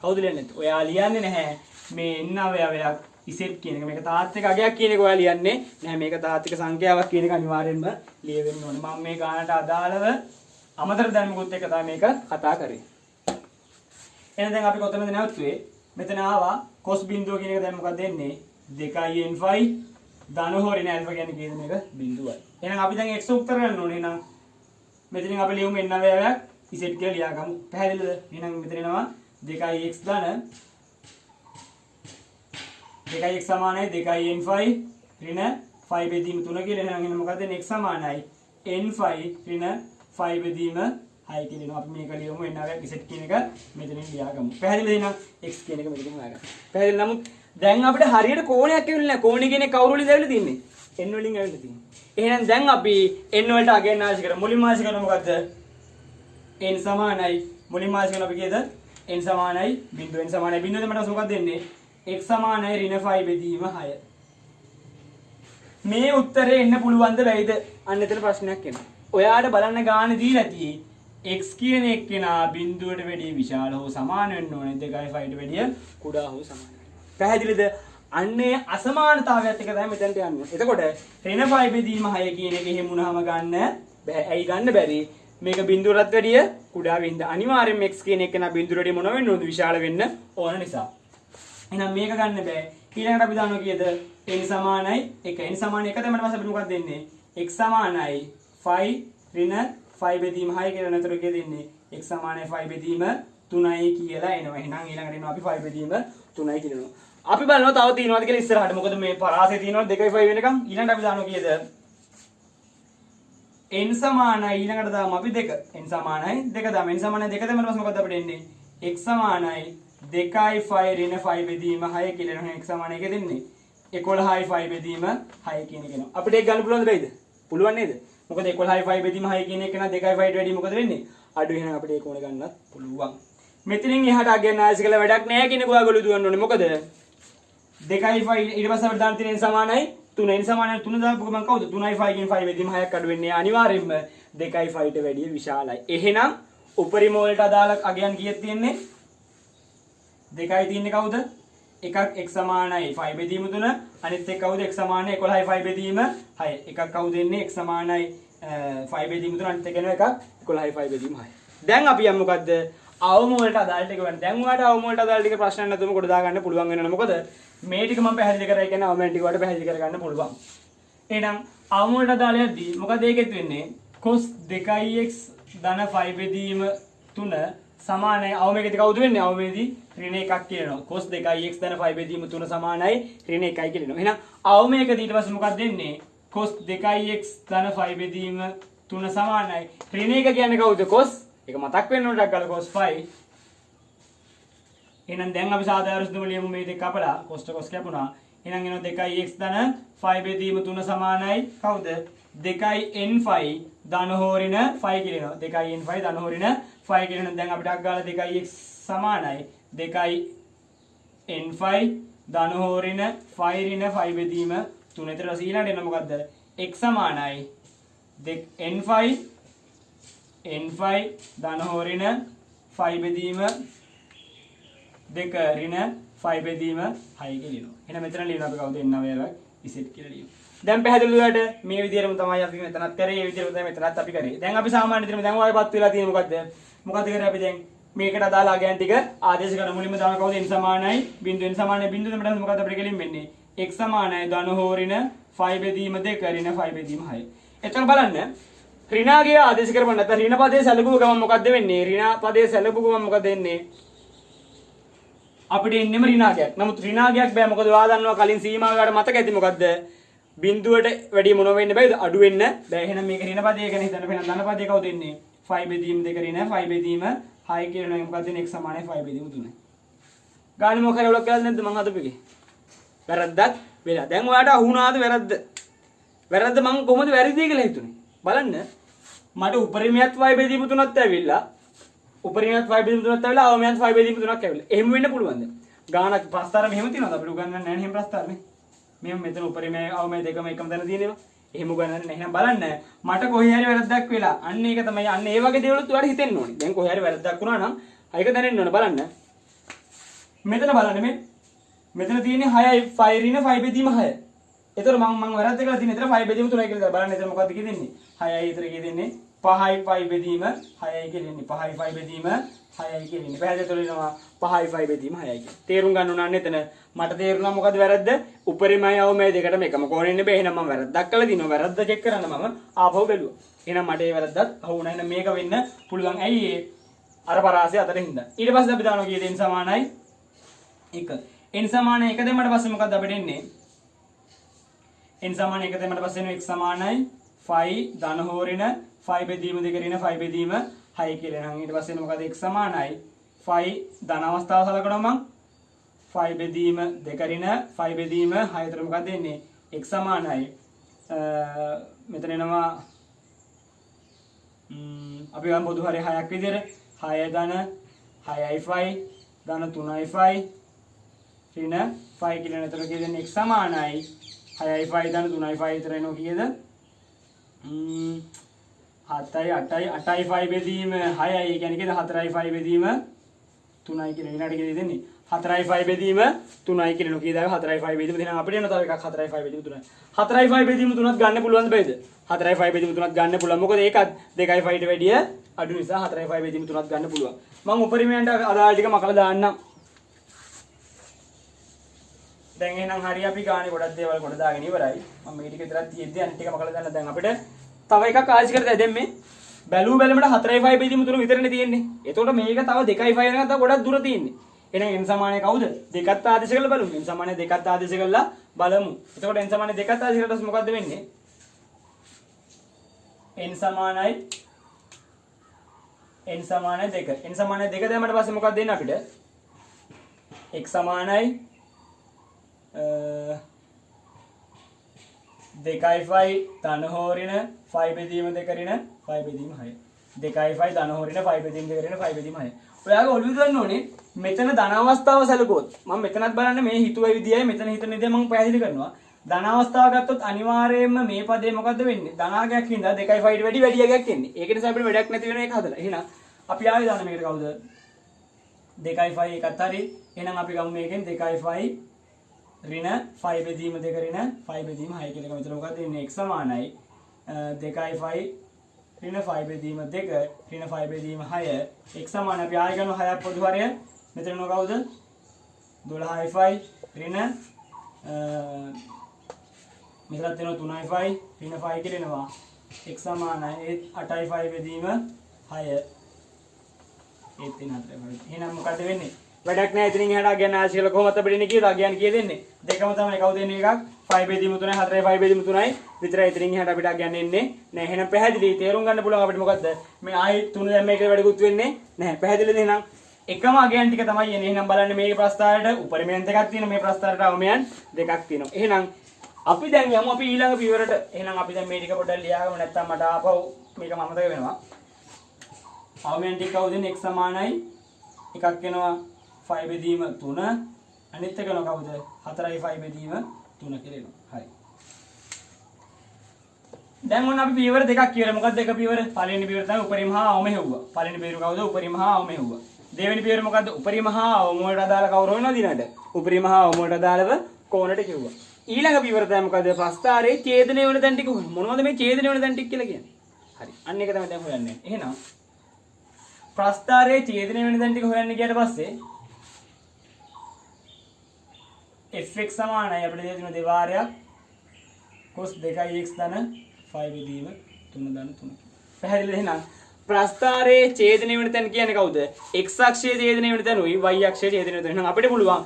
කවුද ලියන්නේ නැත්තේ? ඔයා ලියන්නේ නැහැ. මේ n අවයවයක් ඉසෙට් කියන එක. මේක තාත්වික අගයක් කියන එක ඔයා ලියන්නේ නැහැ. මේක තාත්වික සංඛ්‍යාවක් කියන එක අනිවාර්යෙන්ම ලියවෙන්න ඕනේ. මම මේ ගානට අදාළව අමතර දැනුමකුත් එක්ක තමයි මේක කතා කරේ. එහෙනම් දැන් අපි කොතනද නැවතුනේ? මෙතන ආවා cos බිඳුව කියන එක දැන් මොකක්ද එන්නේ? 2n5 ධන හෝ ඍණ alpha කියන්නේ කීයද මේක? බිඳුවයි. එහෙනම් අපි දැන් x උත්තර ගන්න ඕනේ. එහෙනම් මෙතනින් අපි ලියමු n අවයවයක් ඉසෙට් කියලා ලියාගමු. පැහැදිලිද? එහෙනම් මෙතන එනවා 2x ධන 2x සමානයි 2n5 ඍණ 5 බෙදීම 3 කියලා. එහෙනම් එන්නේ මොකද්ද? x සමානයි n5 ඍණ 5 බෙදීම 6 කියලා එනවා. අපි මේක ලියමු n අවයවයක් ඉසෙට් කියන එක මෙතනින් ලියාගමු. පැහැදිලිද? එහෙනම් x කියන එක මෙතනින් හොයාගන්න. පැහැදිලි. නමුත් දැන් අපිට හරියට කෝණයක් ඇවිල්ලා නැහැ. කෝණය කියන්නේ කවුරු වලින්ද ඇවිල්ලා තින්නේ? n වලින් ඇවිල්ලා තින්නේ. එහෙනම් දැන් අපි n වලට අගයන් ආශි කරමු. මුලින්ම ආශි කරමු මොකද්ද? n සමානයි මුලින්ම ආශි කරමු අපි කීයද? n සමානයි බිඳුව. n සමානයි බිඳුවද මට මොකක්ද දෙන්නේ? x සමානයි ඍණ 5 බෙදීම 6. මේ උත්තරේ එන්න පුළුවන්ද බැයිද? අන්න එතන ප්‍රශ්නයක් එනවා. ඔයාට බලන්න ගානේ දීලා තියෙයි x කියන එක්කෙනා බිඳුවට වැඩිය විශාල හෝ සමාන වෙන්න ඕනේ. 2යි 5ට වැඩිය කුඩා හෝ සමාන. පැහැදිලිද? අන්නේ අසමානතාවයත් එක තමයි මෙතනට යන්නේ. එතකොට ඍණ 5 බෙදීම 6 කියන එක එහෙම වුණාම ගන්න බෑ. ඇයි ගන්න බැරි? මේක බිඳුවටත් වැඩිය කුඩා වෙන්න. අනිවාර්යෙන්ම x කියන එක නා බිඳුවට වැඩිය මොන වෙන්න ඕනද? විශාල වෙන්න ඕන නිසා. එහෙනම් මේක ගන්න බෑ. ඊළඟට අපි දානවා කීයද? n සමානයි 1. n සමාන 1 තමයි ඊට පස්සේ අපිට මොකක්ද දෙන්නේ? x සමානයි 5 ඍණ 5 බෙදීම 6 කියලා නතර කිය දෙන්නේ. x සමානයි 5 බෙදීම 3යි කියලා එනවා. එහෙනම් ඊළඟට එනවා අපි 5 බෙදීම 3යි කියලා එනවා. අපි බලනවා තව තියෙනවද කියලා ඉස්සරහට. මොකද මේ පරාසය තියෙනවා 2යි 5 වෙනකම්. ඊළඟට අපි දානවා කීයද? n සමානයි ඊළඟට දාමු අපි 2. n සමානයි 2 දාමු. n සමානයි 2 දැම්මම ඊට පස්සේ මොකද අපිට එන්නේ? x සමානයි 2යි 5 ඍණ 5 බෙදීම 6 කියලා එනවා. x සමානයි එක දෙන්නේ 11යි 5 බෙදීම 6 කියන එක එනවා. අපිට ඒක ගන්න පුළුවන්ද බැයිද? පුළුවන් නේද? මොකද 11යි 5 බෙදීම 6 කියන එක නා 2යි 5ට වැඩිය මොකද වෙන්නේ? අඩු. එහෙනම් අපිට ඒක ඕන ගන්නත් පුළුවන්. මෙතනින් එහාට අගයන් ආශි කළා වැඩක් නැහැ කියන එක ඔයාගොල්ලෝ දුවන්න ඕනේ. මොකද 2යි 5 ඊට පස්සේ අපිට දාන්න තියෙන n සමානයි 3. n සමානයි 3 දාපුව මම කවුද? 3යි 5 කියන 5 බෙදීම 6ක් අඩු වෙන්නේ. අනිවාර්යයෙන්ම 2යි 5ට වැඩිය විශාලයි. එහෙනම් උපරිම වලට අදාළ අගයන් කීයක් තියෙන්නේ? 2යි තියෙන්නේ කවුද? එකක් x සමානයි 5 බෙදීම 3. අනිත් එක කවුද? x සමානයි 11යි 5 බෙදීම 6. එකක් කවුද එන්නේ? x සමානයි 5 බෙදීම 3. අනිත් එක එනවා එකක් 11යි 5 බෙදීම 6. දැන් අපි යමු මොකද්ද? අවම වලට අදාළ ටික වෙන. දැන් ඔයාලට අවම වලට අදාළ ටික ප්‍රශ්න නැතුවම කොට දාගන්න පුළුවන් වෙනවා. මොකද මේ ටික මම පැහැදිලි කරලා කියන්නේ අවම ටික වලට පැහැදිලි කරගන්න පුළුවන්. එහෙනම් අවමුලට දාලා යද්දී මොකද ඒකෙත් වෙන්නේ cos 2x ධන 5 බෙදීම 3 සමානයි අවමේකදී කවුද වෙන්නේ අවමේදී ඍණ 1ක් කියනවා cos 2x ධන 5 බෙදීම 3 සමානයි ඍණ 1යි කියනවා. එහෙනම් අවමේකදී ඊට පස්සේ මොකක්ද වෙන්නේ cos 2x ධන 5 බෙදීම 3 සමානයි ඍණ 1 කියන්නේ කවුද cos ඒක මතක් වෙන්න ඕනට ගාලා cos 5. එහෙනම් දැන් අපි සාධාරණ සුදුම ලියමු මේ දෙක කපලා cos to cos කැපුණා. එහෙනම් එනවා 2x ධන 5 බෙදීම 3 සමානයි කවුද 2n5 ධන හෝරින 5 කියලා එනවා 2n5 ධන හෝරින 5 කියලා නම් දැන් අපිට අක් ගාලා 2x සමානයි 2n5 ධන හෝරින 5 ඍණ 5 බෙදීම 3. ඒතර ඊළඟට එන මොකද්ද x සමානයි n5 ධන හෝරින 5 බෙදීම 2 ඍණ 5 බෙදීම 6 කියලා ලියනවා. එහෙනම් මෙතන ලියනවා අපි කවුද n9 ඉසෙට් කියලා ලියමු. දැන් පැහැදිලිවද මේ විදිහටම තමයි අපි මෙතනත් කරේ මේ විදිහටම තමයි මෙතනත් අපි කරේ. දැන් අපි සාමාන්‍ය විදිහටම දැන් ඔයපත් වෙලා තියෙන්නේ මොකද්ද? මොකද්ද කරේ අපි දැන් මේකට අදාළ අගයන් ටික ආදේශ කරන මුලින්ම දාන කවුද n සමානයි බිංදුව n සමානයි බිංදුව දෙකට මොකද්ද අපිට කෙලින් වෙන්නේ? x සමානයි ධන හෝරින 5 බෙදීම 2 ඍණ 5 බෙදීම 6. එතකොට බලන්න ඍණාගේ ආදේශ කරපුවා නැත්නම් ඍණ පදයේ සැලකුව ගමන් මොකද්ද වෙන්නේ? ඍණ පදයේ සැලකුව ගමන් මොකද වෙන්නේ? අපිට එන්නෙම ඍණාගයක්. නමුත් ඍණාගයක් බෑ මොකද ඔයා දන්නවා කලින් සීමාවකට මතක ඇති මොකද්ද? බිංදුවට වැඩි මොනව වෙන්න බෑද? අඩු වෙන්න බෑ. එහෙනම් මේක ඍණ පදයේ ගැන හිතන්න. එහෙනම් ධන පදයේ කවුද එන්නේ? 5 බෙදීම 2 ඍණ 5 බෙදීම 6 කියන එක මොකද්ද? x සමානයි 5 බෙදීම 3. ගාන මොකක් හරි ඔලක් කරලා නැද්ද මං හදපු එකේ? වැරද්දක් වෙලා. දැන් ඔයාට අහුණාද වැරද්ද? වැරද්ද මං කොහොමද වැරදි කියලා හිතුනේ? බලන්න. මට උපරිමයත් 5 බෙදීම 3ක් ඇවිල්ලා උපරිමයත් 5 බෙදීම 3ක් ඇවිල්ලා අවමයත් 5 බෙදීම 3ක් ඇවිල්ලා. එහෙම වෙන්න පුළුවන්ද? ගානක් ප්‍රස්තාර මෙහෙම තියෙනවද? අපිට උගන්වන්නේ නැහැ නේ එහෙම ප්‍රස්තාරනේ. මෙහෙම මෙතන උපරිමය අවමය දෙකම එකම තැන තියෙනවා. එහෙම උගන්වන්නේ නැහැ. එහෙනම් බලන්න මට කොහේ හරි වැරද්දක් වෙලා. අන්න ඒක තමයි අන්න ඒ වගේ දේවලුත් ඔයාලට හිතෙන්න ඕනේ. දැන් කොහේ හරි වැරද්දක් වුණා නම් ඒක දැනෙන්න ඕනේ. බලන්න. මෙතන බලන්න මෙතන තියෙන්නේ 6යි 5 ඍණ 5 බෙදීම 6. ඒතර මම වැරද්ද කරලා තියෙන්නේ. ඒතර 5 බෙදීම 3යි කියලා බලන්න. ඒතර මොකද්ද කියෙන්නේ? 6යි ඒතර කියෙන්නේ 5යි 5 බෙදීම 6යි කියන්නේ 5යි 5 බෙදීම 6යි කියන්නේ. පැහැදිලිද වෙනවා 5යි 5 බෙදීම 6යි කියන්නේ. තේරුම් ගන්න ඕන එතන. මට තේරුණා මොකද වැරද්ද? උපරිමයි අවමයි දෙකටම එකම කෝණෙ නෙබේ. එහෙනම් මම වැරද්දක් කළා දිනවා. වැරද්ද චෙක් කරන්න මම ආපහු බැලුවා. එහෙනම් මට ඒ වැරද්දත් අහු වුණා. එහෙනම් මේක වෙන්න පුළුවන්. ඇයි ඒ අර පරාසය අතරින් හින්දා. ඊට පස්සේ අපි දානවා කීයද n සමානයි 1. n සමානයි 1 දෙන්නට පස්සේ මොකද්ද අපිට එන්නේ? n සමානයි 1 දෙන්නට පස්සේ එනවා x සමානයි 5 ධන හෝරින 5 බෙදීම 2 ඍණ 5 බෙදීම 6 කියලා. එහෙනම් ඊට පස්සේ මොකද x සමානයි 5 ධන අවස්ථාව සලකනවා මම 5 බෙදීම 2 ඍණ 5 බෙදීම 6 විතර මොකද එන්නේ? x සමානයි මෙතන එනවා අපි ගමු පොදු හරිය 6ක් විදියට 6 ධන 6යි 5 ධන 3යි 5 ඍණ 5 කියලා. එතන කියන්නේ x සමානයි 6යි 5 ධන 3යි 5 විතර එනවා කීයද? 7යි 8යි 5 බෙදීම 6යි. ඒ කියන්නේ කීයද? 4යි 5 බෙදීම 3යි කියලා. ඊළඟට කීයද දෙන්නේ? 4යි 5 බෙදීම 3යි කියලා. කීයද? 4යි 5 බෙදීම. එහෙනම් අපිට එනවා තව එකක් 4යි 5 බෙදීම 3යි. 4යි 5 බෙදීම 3ත් ගන්න පුළුවන්ද බැයිද? 4යි 5 බෙදීම 3ත් ගන්න පුළුවන්. මොකද ඒකත් 2යි 5ට වැඩිය අඩු නිසා 4යි 5 බෙදීම 3ත් ගන්න පුළුවන්. මම උපරිමයන්ට අදාළ ටික මකලා දාන්නම්. දැන් එහෙනම් හරිය අපි ගානේ ගොඩක් දේවල් කොට දාගෙන ඉවරයි. මම මේ ටික විතරක් තියෙද්දි අනිත් ටික මකලා දාන්න. දැන් අපිට තව එකක් ආශි කරලා දැම්මේ බැලුව බැලමට 4යි 5 බෙදීම 3 විතරනේ තියෙන්නේ. එතකොට මේක තව 2යි 5 වෙනකන් තව ගොඩක් දුර තියෙන්නේ. එහෙනම් n සමානයි කවුද? දෙකත් ආදේශ කරලා බලමු. n සමානයි දෙකත් ආදේශ කරලා බලමු. එතකොට n සමානයි දෙකත් ආදේශ කරලා ඊට පස්සේ මොකද්ද වෙන්නේ? n සමානයි 2. n සමානයි 2 දැම්මට පස්සේ මොකක්ද දෙන්නේ අපිට? x සමානයි 2යි 5 ධන හෝරින 5 බෙදීම 2 ඍණ 5 බෙදීම 6. 2යි 5 ධන හෝරින 5 බෙදීම 2 ඍණ 5 බෙදීම 6. ඔයාගේ ඔළුවේ දාන්න ඕනේ මෙතන ධන අවස්ථාව සැලකුවොත් මම මෙතනත් බලන්න මේ හිතුවේ විදියයි මෙතන හිතන විදිය මම පැහැදිලි කරනවා. ධන අවස්ථාව ගත්තොත් අනිවාර්යයෙන්ම මේ පදේ මොකද්ද වෙන්නේ? ධනාගයක් හින්දා 2යි 5ට වැඩි වැඩියගයක් එන්නේ. ඒක නිසා අපිට වැඩක් නැති වෙන එක හදලා. එහෙනම් අපි ආයෙ දාන්න මේකට කවුද? 2යි 5 එකත් හරි. එහෙනම් අපි ගමු මේකෙන් 2යි 5 ඍණ 5 බෙදීම 2 ඍණ 5 බෙදීම 6 කියන එක විතර මොකක්ද එන්නේ? x සමානයි 2යි 5 ඍණ 5 බෙදීම 2 ඍණ 5 බෙදීම 6. x සමානයි අපි ආයෙ ගන්නවා 6ක් පොදු හරය. මෙතන එනවා කවුද? 12යි 5 ඍණ මෙතනත් වෙනවා 3යි 5 පින 5 කියලා එනවා x සමානයි 8යි 5 බෙදීම 6 ඒත් වෙන 4යි. එහෙනම් මොකද වෙන්නේ? වැඩක් නැහැ. ඉතින් එහාට අගයන් ආශි කියලා කොහොමද අපිට ඉන්නේ කියලා අගයන් කිය දෙන්නේ. දෙකම තමයි කවුද දෙන්නේ එකක් 5 බෙදීම 3යි 4යි 5 බෙදීම 3යි විතරයි. ඉතින් එහාට අපිට අගයන් එන්නේ නැහැ. එහෙනම් පැහැදිලි තේරුම් ගන්න පුළුවන් අපිට මොකද්ද? මේ ආයි 3 දැන් මේකේ වැඩකුත් වෙන්නේ නැහැ. පැහැදිලිද එහෙනම්? එකම අගයන් ටික තමයි එන්නේ. එහෙනම් බලන්න මේ ප්‍රස්තාරයට උපරිමයන් දෙකක් තියෙනවා. මේ ප්‍රස්තාරයට අවමයන් දෙකක් තියෙනවා. එහෙනම් අපි දැන් යමු අපි ඊළඟ පියවරට. එහෙනම් අපි දැන් මේ ටික පොඩ්ඩක් ලියාගමු. නැත්නම් මට ආපහු මේක මතක වෙනවා. අවමයන් ටික කවුද දෙන්නේ? x සමානයි එකක් වෙනවා 5 බෙදීම 3 අනිත් එක වෙනවා කවුද? 4යි 5 බෙදීම 3 කියලා එනවා. හරි. දැන් ඔන්න අපි පියවර දෙකක් කියලා. මොකක්ද එක පියවර? පළවෙනි පියවර තමයි උපරිම හා අවම හෙව්වා. පළවෙනි පියවර කවුද? උපරිම හා අවම හෙව්වා. දෙවෙනි පියවර මොකද්ද? උපරිම හා අවම වලට අදාළ කවුරු වෙනවද දිනට? උපරිම හා අවම වලට අදාළව කෝණයට කිව්වා. ඊළඟ පියවර තමයි මොකද්ද? ප්‍රස්ථාරයේ ඡේදනය වෙන තැන් ටික. මොනවද මේ ඡේදනය වෙන තැන් ටික කියලා කියන්නේ? හරි. අන්න ඒක තමයි දැන් හොයන්නේ. එහෙනම් ප්‍රස්ථාරයේ ඡේදනය වෙන තැන් ටික හොයන්න ගියාට පස්සේ fx සමානයි අපිට දෙන දෙවාරයක් cos 2x ධන 5 බෙදීම 3 ධන 3. පැහැදිලිද එහෙනම්? ප්‍රස්ථාරයේ ඡේදනය වෙන තැන කියන්නේ කවුද? x අක්ෂයේ ඡේදනය වෙන තැන උයි y අක්ෂයේ ඡේදනය වෙන තැන. එහෙනම් අපිට පුළුවන්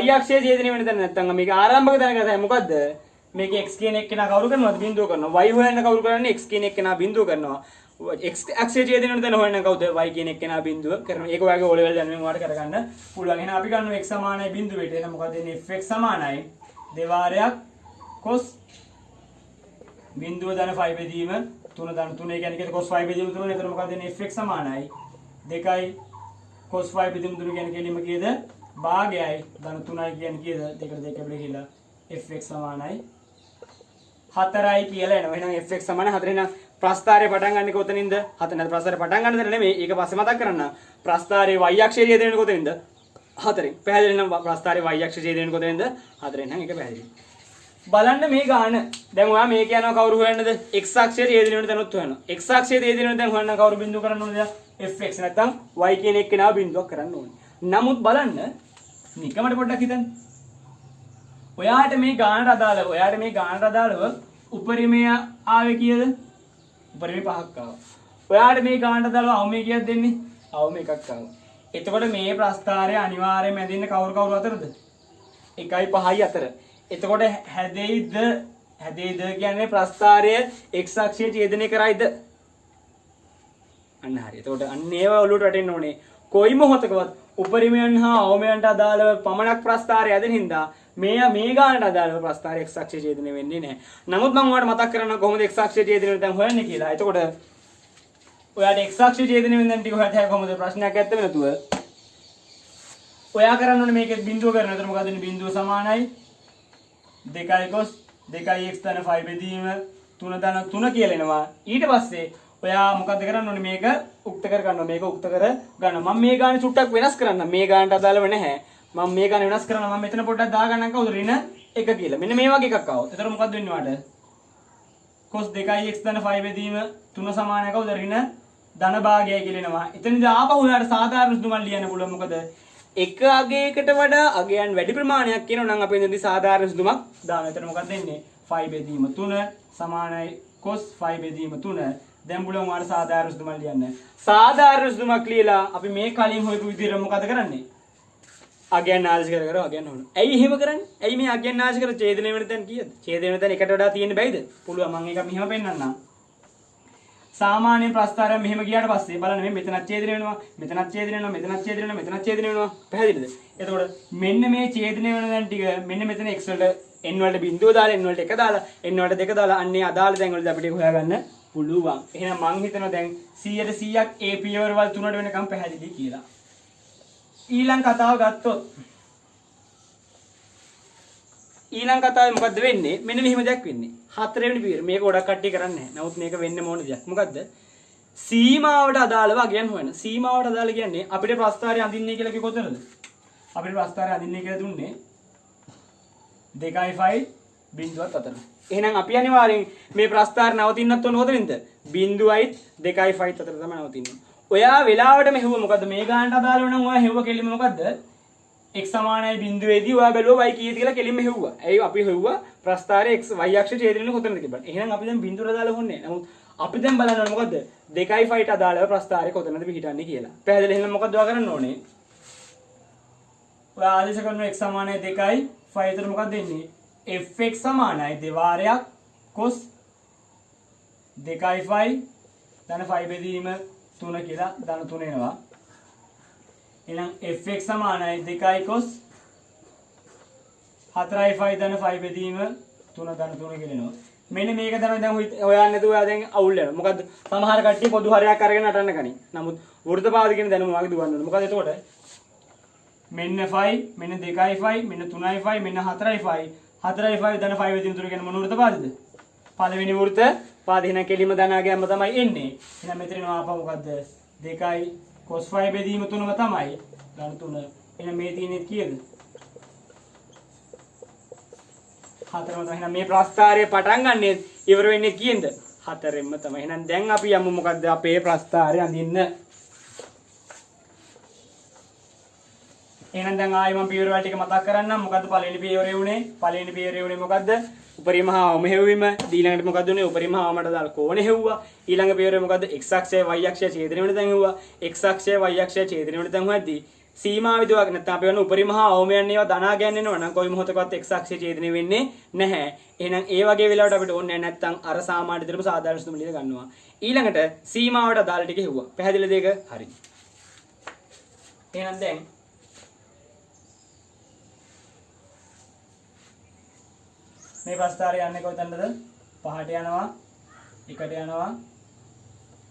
y අක්ෂයේ ඡේදනය වෙන තැන නැත්නම් මේක ආරම්භක තැන ගතයි මොකද්ද? මේක x කියන එක්කෙනා කවුරු කරනවද? බිඳුව කරනවා. y හොයන්න කවුරු කරන්නේ? x කියන එක්කෙනා බිඳුව කරනවා. x අක්ෂයේ ඡේදනය වෙන තැන හොයන්න කවුද? y කියන එක්කෙනා බිඳුව කරනවා. ඒක ඔයගේ O level දැනුමින් ඔයාලට කරගන්න පුළුවන්. එහෙනම් අපි ගන්නවා x සමානයි බිඳුවට. එහෙනම් මොකද එන්නේ? fx සමානයි දෙවාරයක් cos බිඳුව ධන 5 බෙදීම 3 ධන 3 කියන්නේ කීයද? cos 5 බෙදීම 3 නේ. එතකොට මොකද එන්නේ? fx සමානයි 2යි cos 5 බෙදීම 3 කියන්නේ කෙලින්ම කීයද? භාගයයි ධන 3යි කියන්නේ කීයද? 2කට 2 කැපිලා කියලා fx සමානයි 4යි කියලා එනවා. එහෙනම් fx සමානයි 4. එහෙනම් ප්‍රස්ථාරය පටන් ගන්න කොතනින්ද? 4 නේද? ප්‍රස්ථාරය පටන් ගන්න දෙන්න නෙමෙයි. ඒක පස්සේ මතක් කරන්න. ප්‍රස්ථාරයේ y අක්ෂයේ ඡේදනය කොතනින්ද? 4. පැහැදිලි නම් ප්‍රස්ථාරයේ y අක්ෂයේ ඡේදනය කොතනින්ද? 4. එහෙනම් ඒක පැහැදිලි. බලන්න මේ ගාන. දැන් ඔයා මේක යනවා කවුරු හොයන්නද? x අක්ෂයේ ඡේදනය වෙන තැනොත් හොයනවා. x අක්ෂයේ ඡේදනය වෙන තැන හොයන්න කවුරු බිඳුව කරන්න ඕනද? fx නැත්නම් y කියන එක්කෙනා බිඳුවක් කරන්න ඕනේ. නමුත් බලන්න නිකමට පොඩ්ඩක් හිතන්න. ඔයාට මේ ගානට අදාළව උපරිමය ආවේ කීයද? උපරිමය 5ක් ආවා. ඔයාට මේ ගානට අදාළව අවමය කීයක් දෙන්නේ? අවම එකක් ආවා. එතකොට මේ ප්‍රස්ථාරය අනිවාර්යයෙන්ම ඇදින්න කවුරු අතරද? 1යි 5යි අතර. එතකොට හැදෙයිද කියන්නේ ප්‍රස්ථාරය x අක්ෂයේ ඡේදනය කරයිද? අන්න හරි. එතකොට අන්න ඒව ඔලුවට වැටෙන්න ඕනේ. කොයි මොහොතකවත් උපරිමයන් හා අවමයන්ට අදාළව පමණක් ප්‍රස්ථාරය ඇදෙන හින්දා මේ ගානට අදාළව ප්‍රස්ථාරය x අක්ෂයේ ඡේදනය වෙන්නේ නැහැ. නමුත් මම ඔයාලට මතක් කරන්න කොහොමද x අක්ෂයේ ඡේදනය වෙන තැන් හොයන්නේ කියලා. එතකොට ඔයාලට x අක්ෂයේ ඡේදනය වෙන තැන් ටික හොයලා තියෙන්නේ කොහොමද? ප්‍රශ්නයක් ඇත්තම නැතුව. ඔයා කරන්න ඕනේ මේකෙත් බිඳුව කරනවා. එතකොට මොකද වෙන්නේ? බිඳුව සමානයි 2යි cos 2යි x ධන 5 බෙදීම 3 ධන 3 කියලා එනවා. ඊට පස්සේ ඔයා මොකද කරන්න ඕනේ? මේක උක්ත කර ගන්නවා. මේක උක්ත කර ගන්නවා. මම මේ ගානේ චුට්ටක් වෙනස් කරන්න. මේ ගානට අදාළව නැහැ. මම මේ ගාන වෙනස් කරනවා. මම මෙතන පොඩ්ඩක් දාගන්නම් කවුද? ඍණ 1 කියලා. මෙන්න මේ වගේ එකක් ආවොත්. එතකොට මොකද වෙන්නේ වාට? cos 2යි x ධන 5 බෙදීම 3 සමානයි කවුද? ඍණ ධන භාගයයි කියලා එනවා. එතනදී ආපහු ඔයාලට සාධාරණ සුදුමල් ලියන්න පුළුවන්. මොකද එක අගයකට වඩා අගයන් වැඩි ප්‍රමාණයක් කියනවා නම් අපි එතනදී සාධාරණ සුදුමක් දානවා. එතන මොකක්ද වෙන්නේ? 5 බෙදීම 3 සමානයි cos 5 බෙදීම 3. දැන් බුලුවන් ඔයාලට සාධාරණ සුදුමල් ලියන්න. සාධාරණ සුදුමක් ලියලා අපි මේ කලින් හොයපු විදිහට මොකද කරන්නේ? අගයන් ආශි කර අගයන් හොයනවා. ඇයි එහෙම කරන්නේ? ඇයි මේ අගයන් ආශි කර ඡේදනය වෙන තැන කීයද? ඡේදනය වෙන තැන එකට වඩා තියෙන්න බැයිද? පුළුවන්. මම ඒක මෙහෙම පෙන්නන්නම්. සාමාන්‍ය ප්‍රස්ථාරය මෙහෙම ගියාට පස්සේ බලන්න මේ මෙතනත් ඡේදනය වෙනවා, මෙතනත් ඡේදනය වෙනවා, මෙතනත් ඡේදනය වෙනවා, මෙතනත් ඡේදනය වෙනවා. පැහැදිලිද? එතකොට මෙන්න මේ ඡේදනය වෙන තැන් ටික මෙන්න මෙතන x වලට n වලට බිඳුව දාලා n වලට 1 දාලා n වලට 2 දාලා අන්නේ අදාළ තැන් වලදී අපිට හොයාගන්න පුළුවන්. එහෙනම් මං හිතනවා දැන් 100%ක් ඒ පියවර වල 3ට වෙනකම් පැහැදිලි කියලා. ඊළඟ කතාව ගත්තොත් ඊළඟ කතාවේ මොකද්ද වෙන්නේ? මෙන්න මෙහෙම දෙයක් වෙන්නේ. 4 වෙනි පියවර. මේක ගොඩක් කට්ටිය කරන්නේ නැහැ. නමුත් මේක වෙන්න ඕන දෙයක්. මොකද්ද? සීමාවට අදාළව අගයන් හොයන. සීමාවට අදාළ කියන්නේ අපිට ප්‍රස්ථාරය අඳින්නේ කියලා කිව්ව කොතනද? අපිට ප්‍රස්ථාරය අඳින්නේ කියලා දුන්නේ 2යි 5 බිඳුවත් අතර. එහෙනම් අපි අනිවාර්යෙන් මේ ප්‍රස්ථාර නවතින්නත් ඕන කොතනින්ද? බිඳුවයි 2යි 5 අතර තමයි නවතින්නේ. ඔයා වෙලාවටම හෙව්ව මොකද්ද? මේ ගානට අදාළව නම් ඔයා හෙව්ව කෙලිම මොකද්ද? x සමානයි බිඳුවේදී ඔයා බැලුවා y කීයද කියලා කෙලින්ම හෙව්වා. ඇයි අපි හෙව්වා ප්‍රස්ථාරයේ x y අක්ෂය ඡේදනය කොතනද කියලා. එහෙනම් අපි දැන් බිඳුවට දාලා හොන්නේ. නමුත් අපි දැන් බලන්න ඕනේ මොකද්ද? 2යි 5ට අදාළව ප්‍රස්ථාරයේ කොතනද පිහිටන්නේ කියලා. පැහැදිලි. එහෙනම් මොකද්ද ඔයා කරන්න ඕනේ? ඔයා ආදේශ කරනවා x සමානයි 2යි 5. එතන මොකක්ද එන්නේ? fx සමානයි දෙවාරයක් cos 2යි 5 ධන 5 බෙදීම 3 කියලා ධන 3 එනවා. එහෙනම් fx සමානයි 2යි cos 4යි 5 ධන 5 බෙදීම 3 ධන 3 කියලා එනවා. මෙන්න මේක තමයි දැන් හොයන්න නැතුව ඔයා දැන් අවුල් වෙනවා. මොකද්ද? සමහර කට්ටිය පොදු හරයක් අරගෙන නටන්න කණි. නමුත් වෘත්තපාද කියන දැනුම වාගේ දුවන්න ඕනේ. මොකද එතකොට මෙන්න 5 මෙන්න 2යි 5 මෙන්න 3යි 5 මෙන්න 4යි 5 4යි 5 ධන 5 බෙදීම 3 කියන්නේ මොන වෘත්තපාදද? පළවෙනි වෘත්ත පාද එහෙනම් කෙලිම ධනාගයම තමයි එන්නේ. එහෙනම් මෙතන එනවා අපා මොකද්ද? 2යි cos 5 බෙදීම 3ම තමයි ධන 3. එහෙනම් මේ තියෙන්නේ කීයද? 4ම තමයි. එහෙනම් මේ ප්‍රස්ථාරයේ පටන් ගන්නෙ ඉවර වෙන්නේ කීයෙන්ද? 4ෙන්ම තමයි. එහෙනම් දැන් අපි යමු මොකද්ද අපේ ප්‍රස්ථාරය අඳින්න. එහෙනම් දැන් ආයෙ මම පියවර වල ටික මතක් කරන්නම්. මොකද්ද පළවෙනි පියවරේ උනේ? පළවෙනි පියවරේ උනේ මොකද්ද? උපරිම හා අවම හෙව්වීම. ඊළඟට මොකද්ද උනේ? උපරිම හා අවමට දාලා කෝණේ හෙව්වා. ඊළඟ පියවරේ මොකද්ද? x අක්ෂය y අක්ෂය ඡේදනය වෙන තැන් හෙව්වා. x අක්ෂය y අක්ෂය ඡේදනය වෙන තැන් හොයද්දී සීමා විදුවක් නැත්නම් අපි ගන්න උපරිම හා අවම යන්නේ ඒවා ධනාගයන් එනවා නම් කොයි මොහොතකවත් x අක්ෂය ඡේදනය වෙන්නේ නැහැ. එහෙනම් ඒ වගේ වෙලාවට අපිට ඕනේ නැත්නම් අර සාමාන්‍ය විදිහටම සාධාරණ සුදුම ලියලා ගන්නවා. ඊළඟට සීමාවට අදාළ ටික හෙව්වා. පැහැදිලිද ඒක? හරි. එහෙනම් දැන් මේ ප්‍රස්ථාරය යන්නේ කොතනද? 5ට යනවා, 1ට යනවා,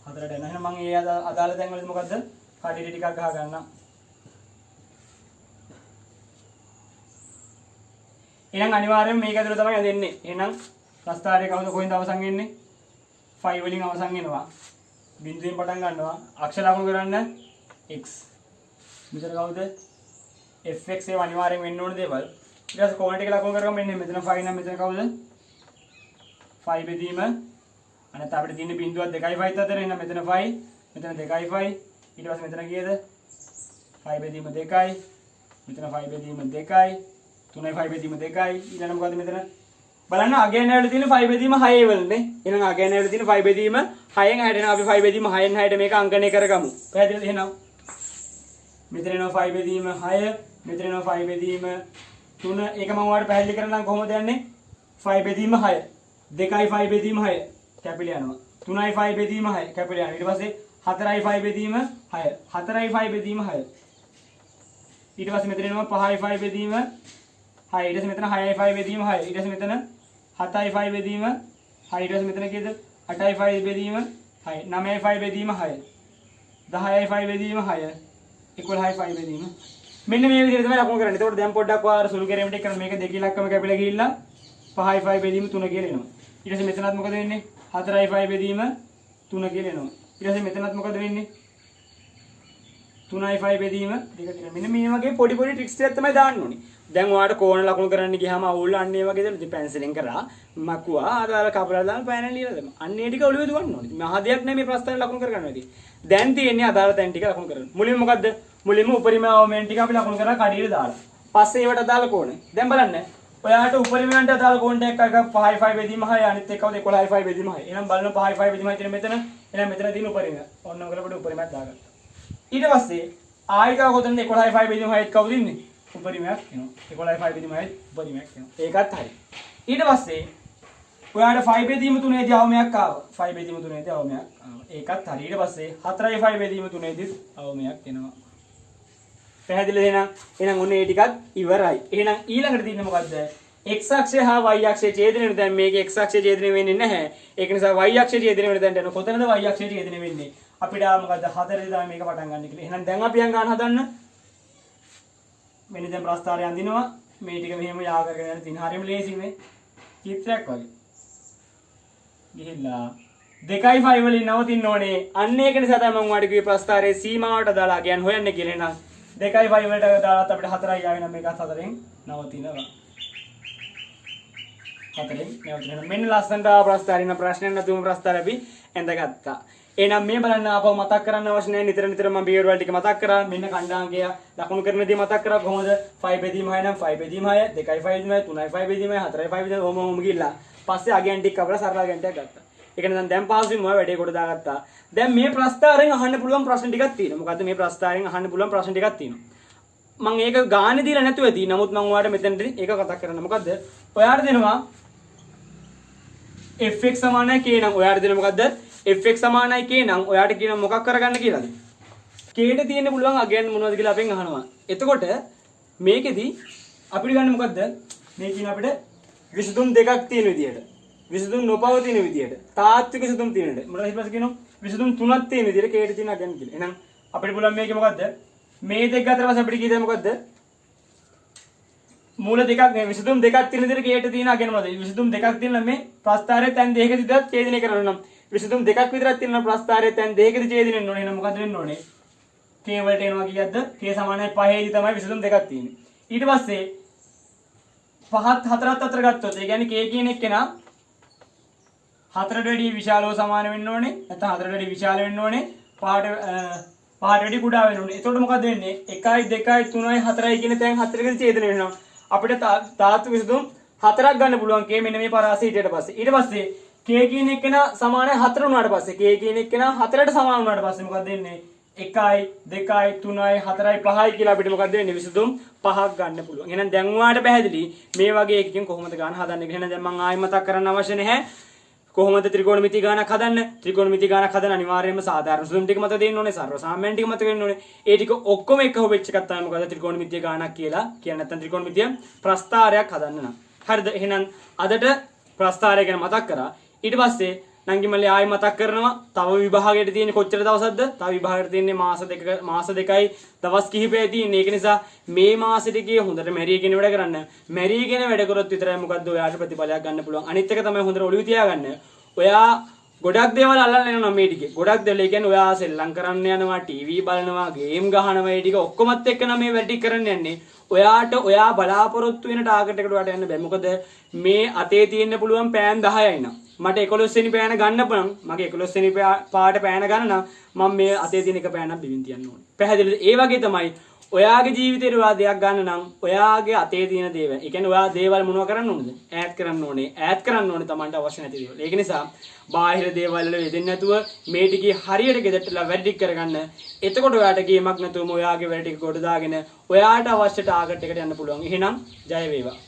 4ට යනවා. එහෙනම් මම ඒ අදාළ තැන් වලදී මොකද්ද? කඩිරි ටිකක් ගහ ගන්නම්. එහෙනම් අනිවාර්යයෙන්ම මේක ඇතුළේ තමයි යදෙන්නේ. එහෙනම් ප්‍රස්ථාරය කොහෙන්ද අවසන් වෙන්නේ? 5 වලින් අවසන් වෙනවා. බිඳුවෙන් පටන් ගන්නවා. අක්ෂ ලකුණු කරන්න x. මෙතන කවුද? fx ඒ අනිවාර්යෙන් වෙන්න ඕන දේවල්. ඊට පස්සේ කෝණ ටික ලකුණු කරගම මෙන්න මෙතන 5 නම් මෙතන කවුද? 5 බෙදීම. අනත අපිට තියෙන බිඳුවක් 2යි 5ත් අතර. එහෙනම් මෙතන 5, මෙතන 2යි 5. ඊට පස්සේ මෙතන කීයද? 5 බෙදීම 2යි. මෙතන 5 බෙදීම 2යි. 3යි 5 බෙදීම 2යි. ඊළඟ මොකද්ද මෙතන? බලන්න අගයන් වල තියෙන 5 බෙදීම 6 වලනේ. එහෙනම් අගයන් වල තියෙන 5 බෙදීම 6න් 6ට එනවා. අපි 5 බෙදීම 6න් 6ට මේක අංකණය කරගමු. පැහැදිලිද එහෙනම්? මෙතන එනවා 5 බෙදීම 6, මෙතන එනවා 5 බෙදීම 3. ඒක මම ඔයාලට පැහැදිලි කරන්නම් කොහොමද යන්නේ? 5 බෙදීම 6, 2යි 5 බෙදීම 6 කැපිලා යනවා. 3යි 5 බෙදීම 6 කැපිලා යනවා. ඊට පස්සේ 4යි 5 බෙදීම 6, 4යි 5 බෙදීම 6. ඊට පස්සේ මෙතන එනවා 5යි 5 බෙදීම 6. ඊට පස්සේ මෙතන 6යි 5 බෙදීම 6. ඊට පස්සේ මෙතන 7යි 5 බෙදීම 6. ඊට පස්සේ මෙතන කීයද? 8යි 5 බෙදීම 6. 9යි 5 බෙදීම 6. 10යි 5 බෙදීම 6. 11යි 5 බෙදීම. මෙන්න මේ විදිහට තමයි ලකුණු කරන්නේ. ඒකට දැන් පොඩ්ඩක් ඔයාලා සුළු කිරීම ටික කරන මේක දෙක ඉලක්කම කැපිලා ගිහිල්ලා 5යි 5 බෙදීම 3 කියලා එනවා. ඊට පස්සේ මෙතනත් මොකද වෙන්නේ? 4යි 5 බෙදීම 3 කියලා එනවා. ඊට පස්සේ මෙතනත් මොකද වෙන්නේ? 3යි 5 බෙදීම 2 කියලා. මෙන්න මේ වගේ පොඩි පොඩි ට්‍රික්ස් ටිකක් තමයි දාන්න ඕනේ. දැන් ඔයාලට කෝණ ලකුණු කරන්න ගියාම අවුල් අන්නේ වගේ දේවල් ඉතින් පැන්සලෙන් කරා මකුවා ආදාල කපලා දාලා පෑනල් ලියලා දැම්මා. අන්නේ ටික ඔළුවේ දුවන්න ඕනේ. මහ දෙයක් නෙමෙයි මේ ප්‍රස්තාවන ලකුණු කරගන්නවා ඉතින්. දැන් තියෙන්නේ අදාළ තැන් ටික ලකුණු කරගන්න. මුලින්ම මොකද්ද? මුලින්ම උපරිම අවමෙන් ටික අපි ලකුණු කරලා කඩියට දාලා. පස්සේ ඒවට අදාළ කෝණ. දැන් බලන්න. ඔයාලට උපරිමයන්ට අදාළ කෝණ එකක් 5යි 5 බෙදීම 6 අනිත් එක කවුද 11යි 5 බෙදීම 6. එහෙනම් බලන්න 5යි 5 බෙදීම 6 තියෙන මෙතන. එහෙනම් මෙතන තියෙන උපරිම. ඔන්න ඔකට පොඩි උපරිමයක් දාගන්න. ඊට පස්සේ ආයිකව කොතනද 11යි 5 බෙදීම 6ත් කවුද ඉන්නේ? උපරිමයක් එනවා. 11යි 5 බෙදීම 6ත් උපරිමයක් එනවා. ඒකත් හරි. ඊට පස්සේ ඔයාලට 5 බෙදීම 3ේදී අවමයක් ආවා. 5 බෙදීම 3ේදී අවමයක් ආවා. ඒකත් හරි. ඊට පස්සේ 4යි 5 බෙදීම 3ේදී අවමයක් එනවා. පැහැදිලිද එහෙනම්? එහෙනම් ඔන්න ඒ ටිකත් ඉවරයි. එහෙනම් ඊළඟට තියෙන්නේ මොකද්ද? x අක්ෂය හා y අක්ෂය ඡේදනය වෙන දැන් මේකේ x අක්ෂය ඡේදනය වෙන්නේ නැහැ. ඒක නිසා y අක්ෂය ඡේදනය වෙන දැන් යන කොතනද y අක්ෂය ඡේදනය වෙන්නේ? අපිට මොකද්ද 4 දී තමයි මේක පටන් ගන්න කියලා. එහෙනම් දැන් අපි යන් ගන්න හදන්න. මෙන්න දැන් ප්‍රස්ථාරය අඳිනවා. මේ ටික මෙහෙම යා කරගෙන යන තින් හරියම ලේසි මේ චිත්‍රයක් වගේ. ගිහිල්ලා 2යි 5 වලින් නවතින්න ඕනේ. අන්න ඒක නිසා තමයි මම ඔයාලට කිව්වේ ප්‍රස්ථාරයේ සීමාවට දාලා කියන්නේ හොයන්න කියලා. එහෙනම් 2යි 5 වලට දාලාත් අපිට 4යි ආගෙන මේකත් 4ෙන් නවතිනවා. 4ෙන් නවතිනවා. මෙන්න ලස්සනට ප්‍රස්ථාරින ප්‍රශ්න නැතුම ප්‍රස්ථාර අපි ඇඳගත්තා. එහෙනම් මේ බලන්න ආපහු මතක් කරන්න අවශ්‍ය නැහැ. නිතර මම බියර් වල ටික මතක් කරා. මෙන්න කණ්ඩාංගය ලකුණු කරන දේ මතක් කරා. කොහොමද 5 බෙදීම 6 නම් 5 බෙදීම 6, 2යි 5 බෙදීම 6, 3යි 5 බෙදීම 6, 4යි 5 බෙදීම ඔහොම ගිහිල්ලා. පස්සේ අගයන් ටික කවලා සරල අගයන් ටිකක් ගත්තා. ඒ කියන්නේ දැන් පහසුවෙන් මම වැඩේ කොට දාගත්තා. දැන් මේ ප්‍රස්තාරයෙන් අහන්න පුළුවන් ප්‍රශ්න ටිකක් තියෙනවා. මොකද්ද මේ ප්‍රස්තාරයෙන් අහන්න පුළුවන් ප්‍රශ්න ටිකක් තියෙනවා. මම ඒක ගානේ දීලා නැතුව ඇති. නමුත් මම ඔයාලට මෙතනදී ඒක කතා කරන්න. මොකද්ද? ඔයාලට දෙනවා fx සමානයි k නම් ඔයාලට දෙන මොකද්ද? fx සමානයි k නම් ඔයාලට කියන මොකක් කරගන්න කියලාද? k ට තියෙන්න පුළුවන් අගයන් මොනවද කියලා අපෙන් අහනවා. එතකොට මේකෙදි අපිට ගන්න මොකද්ද? මේ කියන අපිට විසඳුම් දෙකක් තියෙන විදියට. විසඳුම් නොපවතින විදියට. තාත්වික විසඳුම් තියෙන විදියට. මොනවද ඊට පස්සේ කියනවා? විසඳුම් තුනක් තියෙන විදියට k ට තියෙන අගයන් කියලා. එහෙනම් අපිට පුළුවන් මේකේ මොකද්ද? මේ දෙක අතර වශයෙන් අපිට කීයද මොකද්ද? මූල දෙකක් නේ විසඳුම් දෙකක් තියෙන විදිහට කේට තියෙන අගෙන මොනවද? විසඳුම් දෙකක් තියෙන මේ ප්‍රස්තාරයේ තැන් දෙකකදී විතරක් ඡේදනය කරනවා නම් විසඳුම් දෙකක් විතරක් තියෙන ප්‍රස්තාරයේ තැන් දෙකකදී ඡේදනය වෙන්න ඕනේ. එහෙනම් මොකද වෙන්න ඕනේ? k වලට එනවා කීයක්ද? k සමානයි 5ේදී තමයි විසඳුම් දෙකක් තියෙන්නේ. ඊට පස්සේ 5ත් 4ත් අතර ගත්තොත් ඒ කියන්නේ k කියන එක්කෙනා 4ට වැඩිය විශාලව සමාන වෙන්න ඕනේ. නැත්නම් 4ට වැඩිය විශාල වෙන්න ඕනේ. 5ට වැඩි කුඩා වෙන්න ඕනේ. එතකොට මොකද වෙන්නේ? 1යි 2යි 3යි 4යි කියන තැන් හතරකදී ඡේදනය වෙනවා. අපිට තාත්වික විසඳුම් හතරක් ගන්න පුළුවන් k මෙන්න මේ පරාසය ඊට පස්සේ. ඊට පස්සේ k කියන එකන සමානයි 4 වුණාට පස්සේ k කියන එකන 4ට සමාන වුණාට පස්සේ මොකද වෙන්නේ? 1යි 2යි 3යි 4යි 5යි කියලා අපිට මොකද වෙන්නේ? විසඳුම් පහක් ගන්න පුළුවන්. එහෙනම් දැන් ඔයාලට පැහැදිලි මේ වගේ එකකින් කොහොමද ගන්න හදන්නේ කියලා. එහෙනම් දැන් මම ආයෙ මතක් කරන්න අවශ්‍ය නැහැ. කොහොමද ත්‍රිකෝණමිතිය ගානක් හදන්න? ත්‍රිකෝණමිතිය ගානක් හදන්න අනිවාර්යයෙන්ම සාධාරණ සුදුම් ටික මත දෙන්න ඕනේ, සර්ව සාමාන්‍ය ටික මත වෙන්න ඕනේ. ඒ ටික ඔක්කොම එක හොවෙච්ච එකක් තමයි මොකද ත්‍රිකෝණමිතිය ගානක් කියලා කියන්නේ. නැත්නම් ත්‍රිකෝණමිතිය ප්‍රස්ථාරයක් හදන්න නම්. හරිද? එහෙනම් අදට ප්‍රස්ථාරය ගැන මතක් කරා. ඊට පස්සේ නංගි මල්ලි ආයෙ මතක් කරනවා. තව විභාගයට තියෙන්නේ කොච්චර දවසක්ද? තව විභාගයට තියෙන්නේ මාස දෙකයි දවස් කිහිපයයි තියෙන්නේ. ඒක නිසා මේ මාස ටිකේ හොඳට මැරීගෙන වැඩ කරන්න. මැරීගෙන වැඩ කරොත් විතරයි මොකද්ද ඔයාට ප්‍රතිඵලයක් ගන්න පුළුවන්. අනිත් එක තමයි හොඳට ඔළුව තියාගන්න. ඔයා ගොඩක් දේවල් අල්ලන්න යනවා මේ ටිකේ. ගොඩක් දේවල් කියන්නේ ඔයා සෙල්ලම් කරන්න යනවා, ටීවී බලනවා, ගේම් ගහනවා, මේ ටික ඔක්කොමත් එක්ක නම් මේ වැඩ ටික කරන්න යන්නේ. ඔයාට ඔයා බලාපොරොත්තු වෙන ටාගට් එකට ඔයාට යන්න බෑ. මොකද මේ අතේ තියෙන්න පුළුවන් පෑන් 10යි නම් මට 11 වෙනි පෑන ගන්න පුළුවන්. මගේ 11 වෙනි පාට පෑන ගන්න නම් මම මේ අතේ තියෙන එක පෑනක් බිමින් තියන්න ඕනේ. පැහැදිලිද? ඒ වගේ තමයි ඔයාගේ ජීවිතේට ඔයා දෙයක් ගන්න නම් ඔයාගේ අතේ තියෙන දේවල්. ඒ කියන්නේ ඔයා දේවල් මොනව කරන්න ඕනද? ඈඩ් කරන්න ඕනේ. ඈඩ් කරන්න ඕනේ Tamanට අවශ්‍ය නැති දේවල්. ඒක නිසා බාහිර දේවල් වල යෙදෙන්නේ නැතුව මේ ටිකේ හරියට ගෙදරටලා වැඩ ටික කරගන්න. එතකොට ඔයාට ගේමක් නැතුවම ඔයාගේ වැඩ ටික කොට දාගෙන ඔයාට අවශ්‍ය ටාගට් එකට යන්න පුළුවන්. එහෙනම් ජය වේවා.